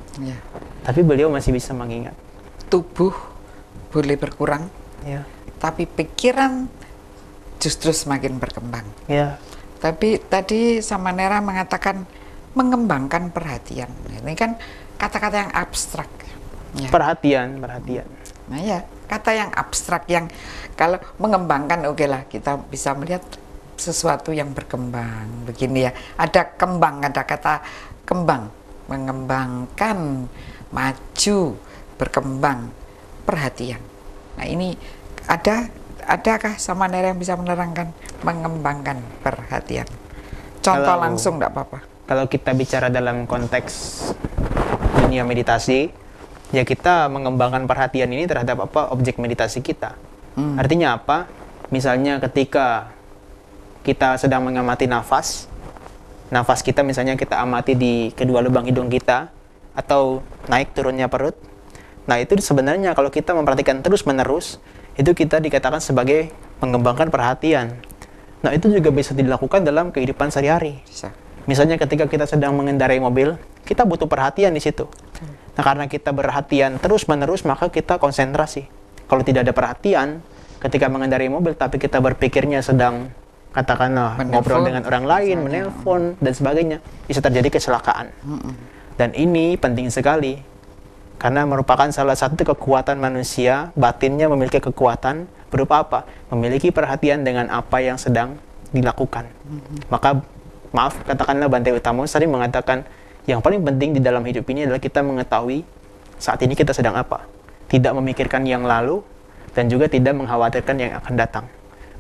Tapi beliau masih bisa mengingat. Tubuh boleh berkurang, tapi pikiran justru semakin berkembang. Tapi tadi Samanera mengatakan mengembangkan perhatian. Ini kan kata-kata yang abstrak. Perhatian. Nah ya, kata yang abstrak yang kalau mengembangkan oke lah, kita bisa melihat sesuatu yang berkembang. Begini ya, ada kembang, ada kata kembang, mengembangkan, maju, berkembang, perhatian. Nah ini adakah Samanera yang bisa menerangkan mengembangkan perhatian? Contoh langsung enggak apa-apa. Kalau kita bicara dalam konteks dunia meditasi, ya kita mengembangkan perhatian ini terhadap objek meditasi kita. Artinya apa? Misalnya ketika kita sedang mengamati nafas kita misalnya kita amati di kedua lubang hidung kita atau naik turunnya perut. Nah itu sebenarnya kalau kita memperhatikan terus-menerus, itu kita dikatakan sebagai mengembangkan perhatian. Nah itu juga bisa dilakukan dalam kehidupan sehari-hari. Misalnya ketika kita sedang mengendarai mobil, kita butuh perhatian di situ. Nah karena kita perhatian terus-menerus, maka kita konsentrasi. Kalau tidak ada perhatian, ketika mengendarai mobil, tapi kita berpikirnya sedang katakanlah ngobrol dengan orang lain, menelpon dan sebagainya, bisa terjadi kecelakaan. Dan ini penting sekali, karena merupakan salah satu kekuatan manusia, batinnya memiliki kekuatan berupa apa? Memiliki perhatian dengan apa yang sedang dilakukan. Maka, maaf, katakanlah Bante Utamos tadi mengatakan, yang paling penting di dalam hidup ini adalah kita mengetahui saat ini kita sedang apa. Tidak memikirkan yang lalu, dan juga tidak mengkhawatirkan yang akan datang.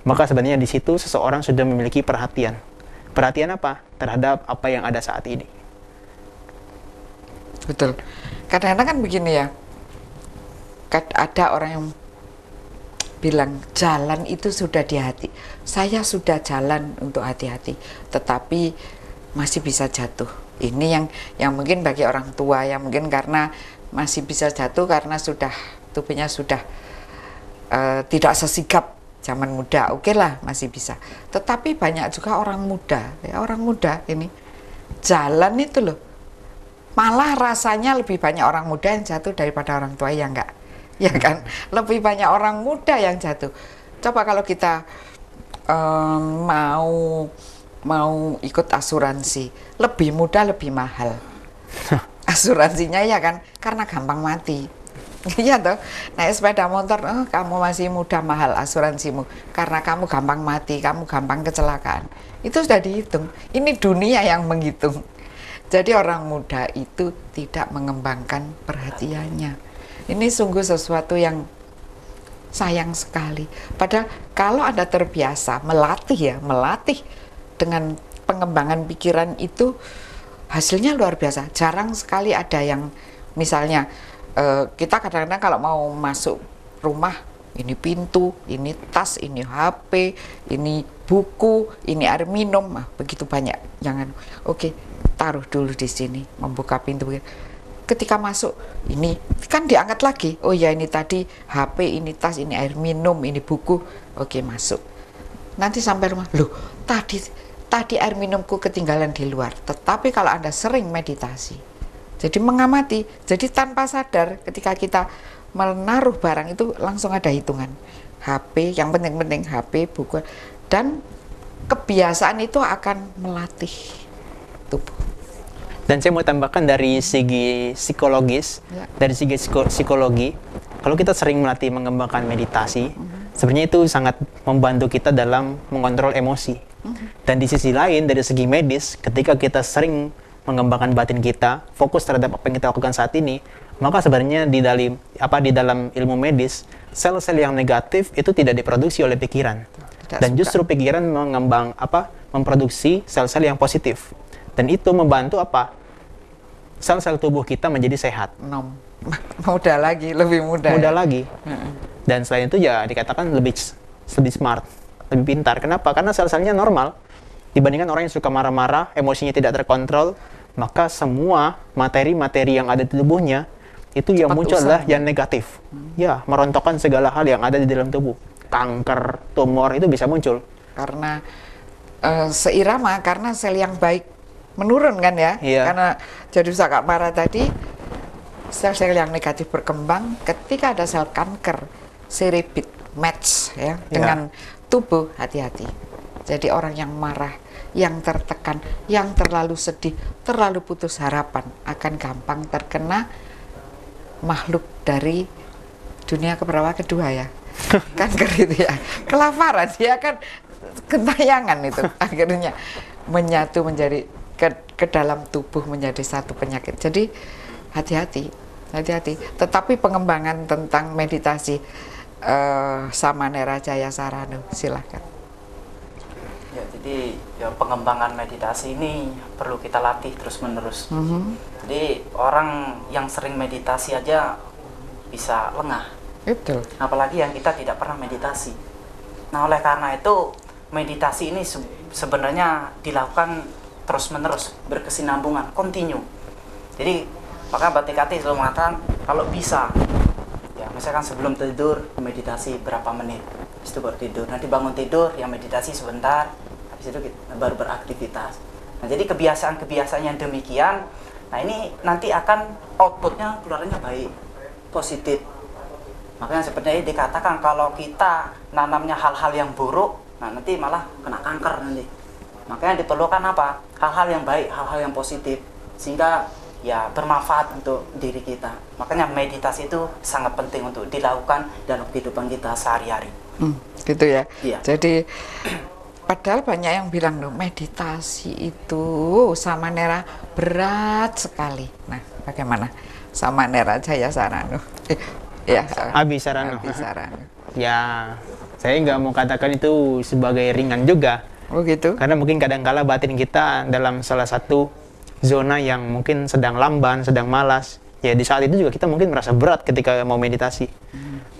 Maka sebenarnya di situ seseorang sudah memiliki perhatian. Perhatian apa? Terhadap apa yang ada saat ini. Betul. Kadang-kadang kan begini ya, ada orang yang bilang jalan itu sudah di hati. Saya sudah jalan untuk hati-hati, tetapi masih bisa jatuh. Ini yang mungkin bagi orang tua, yang mungkin karena masih bisa jatuh karena sudah tubuhnya sudah tidak sesigap zaman muda. Oke lah, masih bisa. Tetapi banyak juga orang muda, ya, orang muda ini jalan itu loh. Malah rasanya lebih banyak orang muda yang jatuh daripada orang tua, ya enggak? Ya kan? Lebih banyak orang muda yang jatuh. Coba kalau kita mau ikut asuransi, lebih mudah lebih mahal. Asuransinya ya kan, karena gampang mati. Iya toh, naik sepeda motor, kamu masih muda, mahal asuransimu karena kamu gampang mati, kamu gampang kecelakaan. Itu sudah dihitung. Ini dunia yang menghitung. Jadi orang muda itu tidak mengembangkan perhatiannya. Ini sungguh sesuatu yang sayang sekali. Padahal kalau Anda terbiasa melatih dengan pengembangan pikiran itu, hasilnya luar biasa. Jarang sekali ada yang misalnya kita kadang-kadang kalau mau masuk rumah, ini pintu, ini tas, ini HP, ini buku, ini air minum, begitu banyak. Jangan, oke, taruh dulu di sini, membuka pintu. Ketika masuk, ini kan diangkat lagi. Oh ya, ini tadi HP, ini tas, ini air minum, ini buku. Oke, masuk. Nanti sampai rumah, loh, tadi air minumku ketinggalan di luar. Tetapi kalau Anda sering meditasi, jadi mengamati, jadi tanpa sadar ketika kita menaruh barang itu langsung ada hitungan. HP, yang penting-penting HP, buku, dan kebiasaan itu akan melatih tubuh. Dan saya mau tambahkan dari segi psikologis, dari segi psikologi, kalau kita sering melatih mengembangkan meditasi, sebenarnya itu sangat membantu kita dalam mengontrol emosi. Dan di sisi lain, dari segi medis, ketika kita sering mengembangkan batin kita, fokus terhadap apa yang kita lakukan saat ini, maka sebenarnya di dalam ilmu medis, sel-sel yang negatif itu tidak diproduksi oleh pikiran. Dan justru pikiran memproduksi sel-sel yang positif. Dan itu membantu sel-sel tubuh kita menjadi sehat. Mudah lagi, lebih mudah. Mudah lagi. Dan selain itu ya dikatakan lebih smart. lebih pintar. Kenapa? Karena sel-selnya normal. Dibandingkan orang yang suka marah-marah, emosinya tidak terkontrol, maka semua materi-materi yang ada di tubuhnya itu yang muncul adalah yang negatif. Ya, merontokkan segala hal yang ada di dalam tubuh. Kanker, tumor itu bisa muncul. Karena seirama, karena sel yang baik menurun kan ya. Iya. Karena jadi suka marah tadi, sel-sel yang negatif berkembang. Ketika ada sel kanker, seribit match ya dengan tubuh, hati-hati. Jadi orang yang marah, yang tertekan, yang terlalu sedih, terlalu putus harapan akan gampang terkena makhluk dari dunia keberapa kedua ya. Kanker itu ya. Kelaparan dia kan kentayangan itu akhirnya menyatu menjadi ke dalam tubuh menjadi satu penyakit. Jadi hati-hati. Tetapi pengembangan tentang meditasi Samanera Jayasaranu, silahkan. Ya, jadi ya pengembangan meditasi ini perlu kita latih terus-menerus. Jadi orang yang sering meditasi aja bisa lengah. Betul. Apalagi yang kita tidak pernah meditasi. Nah, oleh karena itu meditasi ini sebenarnya dilakukan terus-menerus, berkesinambungan, continue. Jadi maka Mbak Tikati selalu mengatakan kalau bisa, ya misalkan sebelum tidur meditasi berapa menit, habis itu baru tidur. Nanti bangun tidur ya meditasi sebentar, habis itu kita baru beraktivitas. Nah, jadi kebiasaan-kebiasaan yang demikian, nah ini nanti akan outputnya keluarnya baik, positif. Makanya seperti dikatakan kalau kita nanamnya hal-hal yang buruk, nah nanti malah kena kanker nanti. Makanya diperlukan apa? Hal-hal yang baik, hal-hal yang positif, sehingga ya bermanfaat untuk diri kita. Makanya meditasi itu sangat penting untuk dilakukan dalam kehidupan kita sehari-hari. Gitu ya. Iya. Jadi padahal banyak yang bilang loh meditasi itu Samanera berat sekali. Nah, bagaimana Samanera Jayasaranu? Abhisaranu. Abhisaranu. Ya, saya nggak mau katakan itu sebagai ringan juga. Oh gitu. Karena mungkin kadang-kala batin kita dalam salah satu zona yang mungkin sedang lamban, sedang malas. Ya di saat itu juga kita mungkin merasa berat ketika mau meditasi.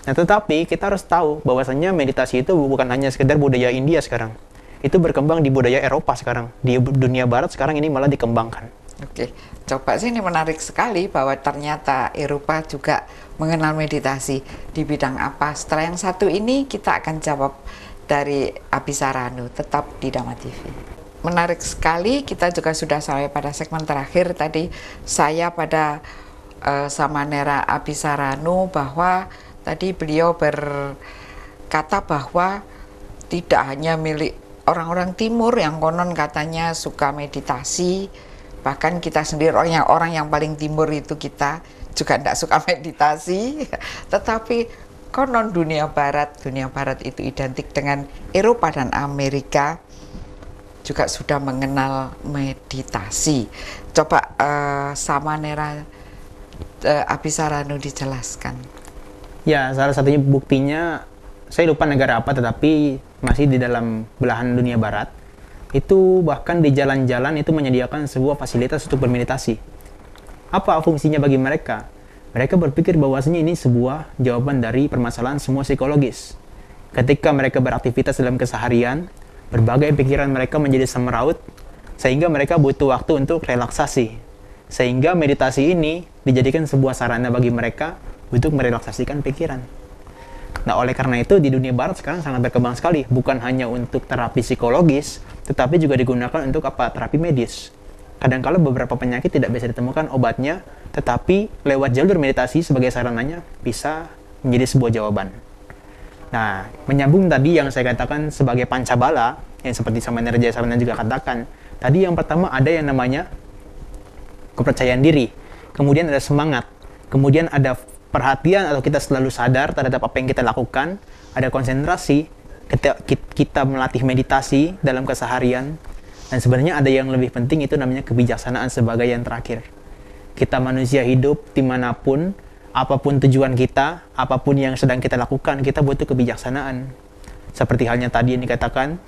Nah tetapi kita harus tahu bahwasannya meditasi itu bukan hanya sekedar budaya India sekarang. Itu berkembang di budaya Eropa sekarang. Di dunia barat sekarang ini malah dikembangkan. Oke, coba sih ini menarik sekali bahwa ternyata Eropa juga mengenal meditasi di bidang apa. Setelah yang satu ini kita akan jawab dari Abhisaranu, tetap di Dhamma TV. Menarik sekali, kita juga sudah sampai pada segmen terakhir tadi. Saya pada Samanera Abhisaranu bahwa tadi beliau berkata bahwa tidak hanya milik orang-orang timur yang konon katanya suka meditasi, bahkan kita sendiri orang yang paling timur itu kita juga tidak suka meditasi, tetapi konon dunia barat itu identik dengan Eropa dan Amerika juga sudah mengenal meditasi. Coba Samanera Abhisaranu dijelaskan. Ya, salah satunya buktinya, saya lupa negara apa tetapi masih di dalam belahan dunia barat. Itu bahkan di jalan-jalan itu menyediakan sebuah fasilitas untuk bermeditasi. Apa fungsinya bagi mereka? Mereka berpikir bahwasanya ini sebuah jawaban dari permasalahan semua psikologis. Ketika mereka beraktivitas dalam keseharian, berbagai pikiran mereka menjadi semeraut, sehingga mereka butuh waktu untuk relaksasi. Sehingga meditasi ini dijadikan sebuah sarana bagi mereka untuk merelaksasikan pikiran. Nah, oleh karena itu di dunia barat sekarang sangat berkembang sekali, bukan hanya untuk terapi psikologis, tetapi juga digunakan untuk apa? Terapi medis. Kadang-kala beberapa penyakit tidak bisa ditemukan obatnya, tetapi lewat jalur meditasi sebagai sarananya bisa menjadi sebuah jawaban. Nah, menyambung tadi yang saya katakan sebagai pancabala, yang seperti Samanera Jayasaranu juga katakan, tadi yang pertama ada yang namanya kepercayaan diri, kemudian ada semangat, kemudian ada perhatian atau kita selalu sadar terhadap apa yang kita lakukan, ada konsentrasi, kita melatih meditasi dalam keseharian, dan sebenarnya ada yang lebih penting itu namanya kebijaksanaan sebagai yang terakhir. Kita manusia hidup dimanapun, apapun tujuan kita, apapun yang sedang kita lakukan, kita butuh kebijaksanaan. Seperti halnya tadi yang dikatakan,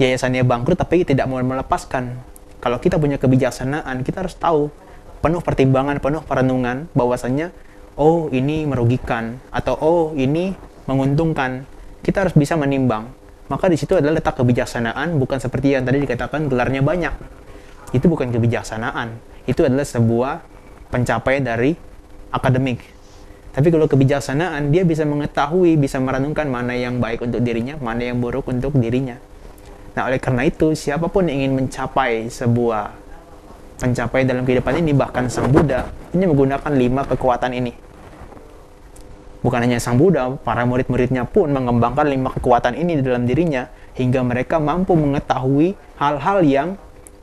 yayasannya bangkrut tapi tidak mau melepaskan. Kalau kita punya kebijaksanaan, kita harus tahu, penuh pertimbangan, penuh perenungan, bahwasannya oh ini merugikan, atau oh ini menguntungkan. Kita harus bisa menimbang maka di situ adalah letak kebijaksanaan, bukan seperti yang tadi dikatakan gelarnya banyak. Itu bukan kebijaksanaan, itu adalah sebuah pencapaian dari akademik. Tapi kalau kebijaksanaan, dia bisa mengetahui, bisa merenungkan mana yang baik untuk dirinya, mana yang buruk untuk dirinya. Nah, oleh karena itu, siapapun yang ingin mencapai sebuah pencapaian dalam kehidupan ini, bahkan Sang Buddha, ini menggunakan 5 kekuatan ini. Bukan hanya Sang Buddha, para murid-muridnya pun mengembangkan 5 kekuatan ini di dalam dirinya, hingga mereka mampu mengetahui hal-hal yang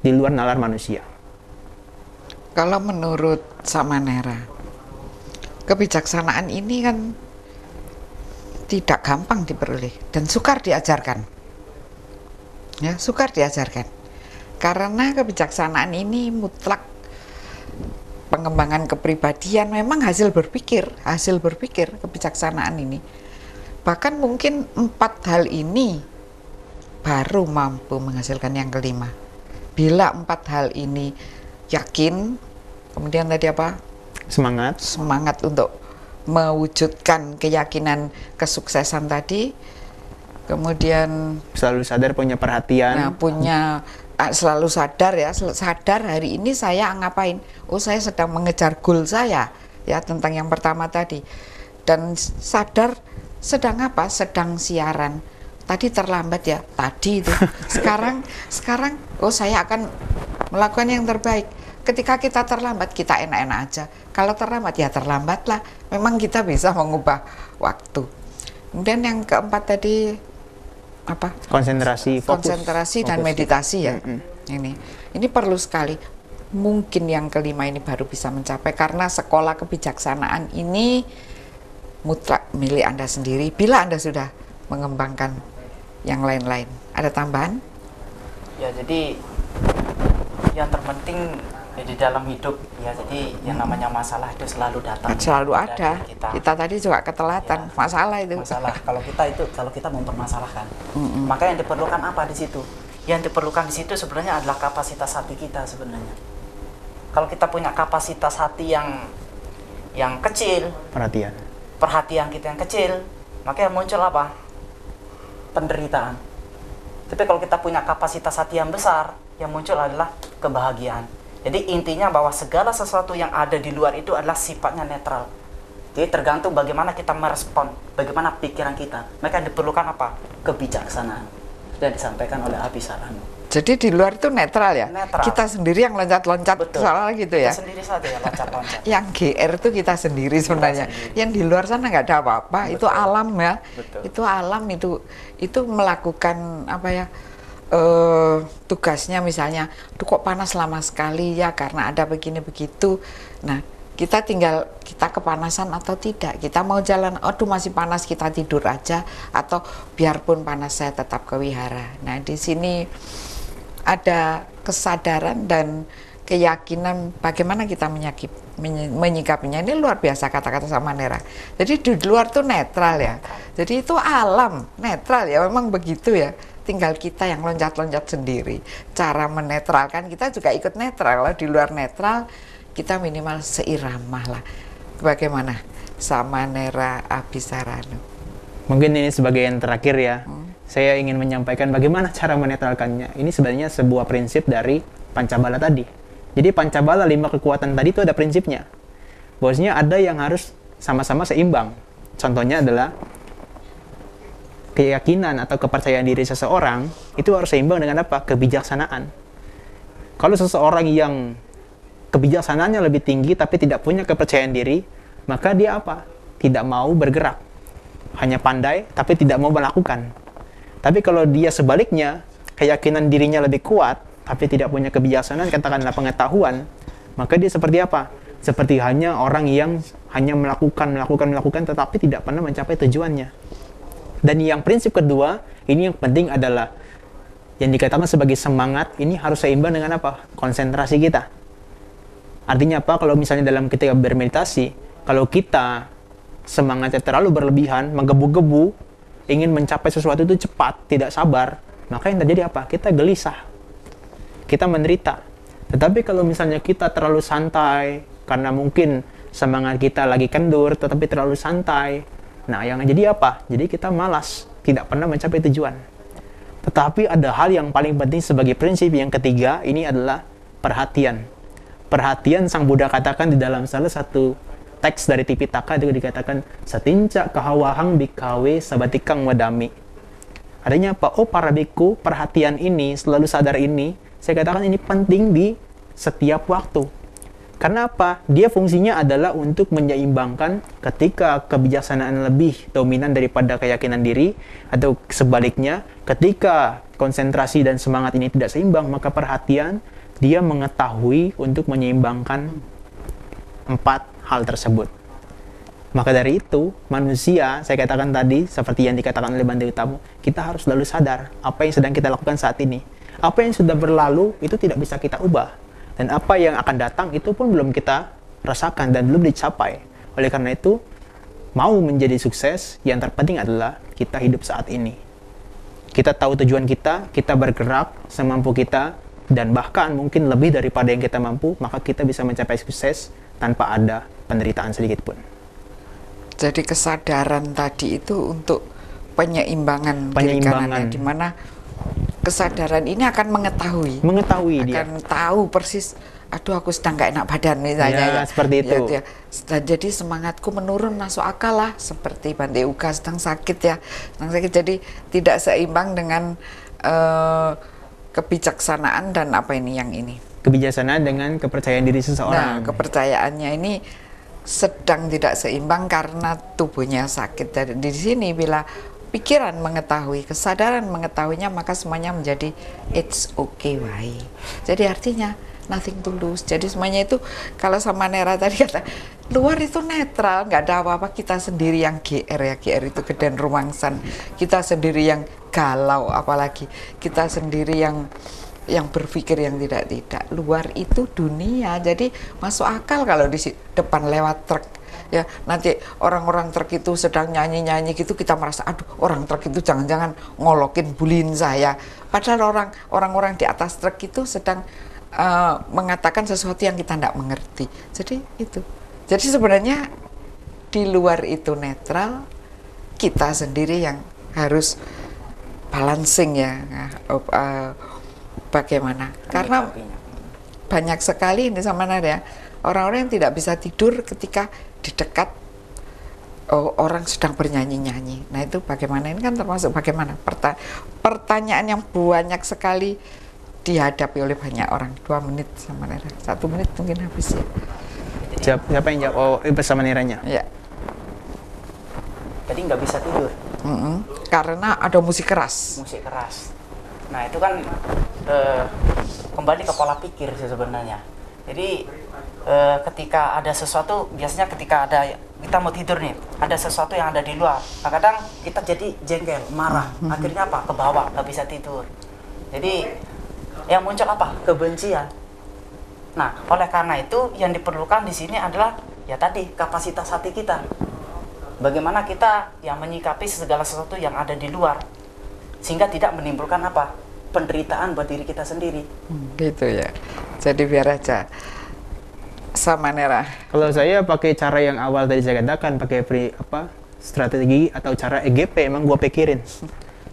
di luar nalar manusia. Kalau menurut Samanera, kebijaksanaan ini kan tidak gampang diperoleh dan sukar diajarkan. Ya, sukar diajarkan. Karena kebijaksanaan ini mutlak pengembangan kepribadian, memang hasil berpikir kebijaksanaan ini. Bahkan mungkin 4 hal ini baru mampu menghasilkan yang kelima. Bila 4 hal ini yakin, kemudian tadi apa? Semangat untuk mewujudkan keyakinan kesuksesan tadi, kemudian selalu sadar, punya perhatian. Nah, selalu sadar ya, sadar hari ini saya ngapain, oh saya sedang mengejar goal saya ya, tentang yang pertama tadi. Dan sadar sedang apa, sedang siaran, tadi terlambat ya, tadi itu sekarang oh saya akan melakukan yang terbaik. Ketika kita terlambat, kita enak-enak aja. Kalau terlambat ya terlambatlah, memang kita bisa mengubah waktu. Kemudian yang keempat tadi apa? Konsentrasi, fokus. Konsentrasi dan meditasi ya. Ini perlu sekali. Mungkin yang kelima ini baru bisa mencapai, karena sekolah kebijaksanaan ini mutlak milik Anda sendiri bila Anda sudah mengembangkan yang lain-lain. Ada tambahan? Ya, jadi yang terpenting di dalam hidup ya, jadi yang namanya masalah itu selalu datang, selalu ada. Kita tadi juga ketelatan ya, masalah kalau kita mempermasalahkan, maka yang diperlukan apa di situ? Yang diperlukan di situ sebenarnya adalah kapasitas hati kita sebenarnya. Kalau kita punya kapasitas hati yang kecil, perhatian kita yang kecil, maka yang muncul apa? Penderitaan. Tapi kalau kita punya kapasitas hati yang besar, yang muncul adalah kebahagiaan. Jadi intinya bahwa segala sesuatu yang ada di luar itu adalah sifatnya netral. Jadi tergantung bagaimana kita merespon, bagaimana pikiran kita. Maka diperlukan apa? Kebijaksanaan. Dan disampaikan oleh Abi Sarano. Jadi di luar itu netral ya? Netral. Kita sendiri yang loncat-loncat, soalnya gitu ya? Kita sendiri saja yang loncat-loncat. Yang GR itu kita sendiri sebenarnya. Yang di luar sana nggak ada apa-apa. Itu alam ya. Betul. Itu alam, itu melakukan apa ya? Tugasnya misalnya, kok panas lama sekali ya karena ada begini begitu. Nah, kita kepanasan atau tidak, kita mau jalan, aduh masih panas, kita tidur aja, atau biarpun panas saya tetap ke wihara. Nah, di sini ada kesadaran dan keyakinan bagaimana kita menyikapinya. Ini luar biasa kata-kata Samanera. Jadi di luar tuh netral ya. Jadi itu alam netral ya, memang begitu ya. Tinggal kita yang loncat-loncat sendiri. Cara menetralkan, kita juga ikut netral. Kalau di luar netral, kita minimal seirama lah. Bagaimana Samanera Abhisarano? Mungkin ini sebagai yang terakhir ya. Saya ingin menyampaikan bagaimana cara menetralkannya. Ini sebenarnya sebuah prinsip dari Pancabala tadi. Jadi Pancabala 5 kekuatan tadi itu ada prinsipnya. Bahwasanya ada yang harus sama-sama seimbang. Contohnya adalah keyakinan atau kepercayaan diri seseorang itu harus seimbang dengan apa? Kebijaksanaan. Kalau seseorang yang kebijaksanaannya lebih tinggi tapi tidak punya kepercayaan diri, maka dia apa? Tidak mau bergerak. Hanya pandai tapi tidak mau melakukan. Tapi kalau dia sebaliknya, keyakinan dirinya lebih kuat tapi tidak punya kebijaksanaan, katakanlah pengetahuan, maka dia seperti apa? Seperti hanya orang yang hanya melakukan tetapi tidak pernah mencapai tujuannya. Dan yang prinsip kedua, ini yang penting adalah yang dikatakan sebagai semangat, ini harus seimbang dengan apa? Konsentrasi kita. Artinya apa? Kalau misalnya dalam ketika bermeditasi, kalau kita semangatnya terlalu berlebihan, menggebu-gebu, ingin mencapai sesuatu itu cepat, tidak sabar, maka yang terjadi apa? Kita gelisah, kita menderita. Tetapi kalau misalnya kita terlalu santai, karena mungkin semangat kita lagi kendur, tetapi terlalu santai, nah yang jadi apa? Jadi kita malas, tidak pernah mencapai tujuan. Tetapi ada hal yang paling penting sebagai prinsip yang ketiga, ini adalah perhatian. Perhatian Sang Buddha katakan di dalam salah satu teks dari Tipitaka itu dikatakan satinca kahawahang bikawe sabatikang wadami. Artinya apa? Oh para biku, perhatian ini, selalu sadar ini, saya katakan ini penting di setiap waktu. Karena apa? Dia fungsinya adalah untuk menyeimbangkan ketika kebijaksanaan lebih dominan daripada keyakinan diri, atau sebaliknya, ketika konsentrasi dan semangat ini tidak seimbang, maka perhatian dia mengetahui untuk menyeimbangkan 4 hal tersebut. Maka dari itu, manusia, saya katakan tadi, seperti yang dikatakan oleh Bante Utamo, kita harus selalu sadar apa yang sedang kita lakukan saat ini. Apa yang sudah berlalu, itu tidak bisa kita ubah. Dan apa yang akan datang, itu pun belum kita rasakan dan belum dicapai. Oleh karena itu, mau menjadi sukses, yang terpenting adalah kita hidup saat ini. Kita tahu tujuan kita bergerak semampu kita, dan bahkan mungkin lebih daripada yang kita mampu, maka kita bisa mencapai sukses tanpa ada penderitaan sedikit pun. Jadi kesadaran tadi itu untuk penyeimbangkan kiri kanannya, di mana kesadaran ini akan mengetahui dia akan tahu persis, aduh aku sedang gak enak badan misalnya, seperti itu. Jadi semangatku menurun, masuk akal lah, seperti Bante Uga sedang sakit jadi tidak seimbang dengan kebijaksanaan dan apa ini yang ini kebijaksanaan dengan kepercayaan diri seseorang. Nah, kepercayaannya ini sedang tidak seimbang karena tubuhnya sakit. Dan di sini bila pikiran mengetahui, kesadaran mengetahuinya, maka semuanya menjadi it's okay why. Jadi artinya nothing to lose. Jadi semuanya itu, kalau sama Nera tadi kata, luar itu netral, nggak ada apa-apa, kita sendiri yang GR ya, GR itu gedan rumangsan, kita sendiri yang galau, apalagi kita sendiri yang berpikir yang tidak. Luar itu dunia, jadi masuk akal kalau di depan lewat truk ya, nanti orang-orang truk itu sedang nyanyi-nyanyi gitu, kita merasa aduh, orang truk itu jangan-jangan ngolokin, bullying saya, padahal orang-orang di atas truk itu sedang mengatakan sesuatu yang kita tidak mengerti. Jadi itu, jadi sebenarnya di luar itu netral, kita sendiri yang harus balancing ya, bagaimana, karena banyak sekali ini sama ya, orang-orang yang tidak bisa tidur ketika di dekat orang sedang bernyanyi-nyanyi. Nah itu bagaimana, ini kan termasuk bagaimana pertanyaan yang banyak sekali dihadapi oleh banyak orang. 2 menit sama Nera, 1 menit mungkin habis ya. Siapa yang jawab? Oh, bersama Neranya ya. Jadi nggak bisa tidur karena ada musik keras. Nah itu kan kembali ke pola pikir sih sebenarnya. Jadi ketika ada sesuatu, biasanya ketika kita mau tidur nih, ada sesuatu yang ada di luar, nah kadang kita jadi jengkel, marah, akhirnya apa? Ke bawah, nggak bisa tidur. Jadi yang muncul apa? Kebencian. Nah, oleh karena itu yang diperlukan di sini adalah ya tadi, kapasitas hati kita. Bagaimana kita yang menyikapi segala sesuatu yang ada di luar, sehingga tidak menimbulkan apa? Penderitaan buat diri kita sendiri. Gitu ya. Jadi biar aja sama Nera. Kalau saya pakai cara yang awal tadi saya katakan, pakai strategi atau cara EGP, emang gua pikirin.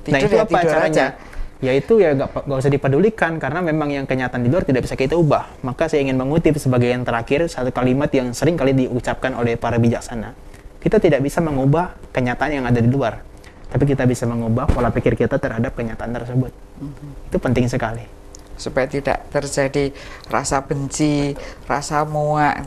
Nah itu apa caranya? Yaitu ya nggak usah dipedulikan, karena memang yang kenyataan di luar tidak bisa kita ubah. Maka saya ingin mengutip sebagai yang terakhir satu kalimat yang sering kali diucapkan oleh para bijaksana. Kita tidak bisa mengubah kenyataan yang ada di luar, tapi kita bisa mengubah pola pikir kita terhadap kenyataan tersebut. Itu penting sekali. Supaya tidak terjadi rasa benci, rasa muak.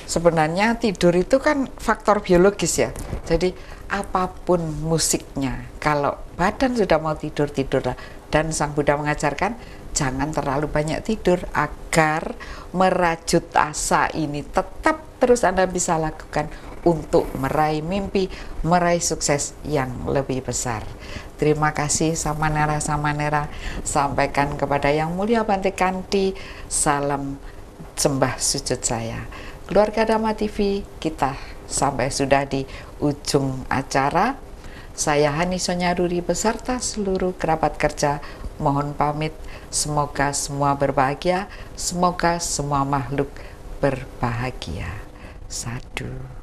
Sebenarnya tidur itu kan faktor biologis ya. Jadi apapun musiknya, kalau badan sudah mau tidur, tidurlah. Dan Sang Buddha mengajarkan jangan terlalu banyak tidur agar merajut asa ini tetap terus Anda bisa lakukan untuk meraih mimpi, meraih sukses yang lebih besar. Terima kasih sama Nera, sampaikan kepada Yang Mulia Bante Kanti, salam sembah sujud saya. Keluarga Dhamma TV, kita sampai sudah di ujung acara. Saya Hani Sonyaruri beserta seluruh kerabat kerja mohon pamit. Semoga semua berbahagia, semoga semua makhluk berbahagia. Sadhu.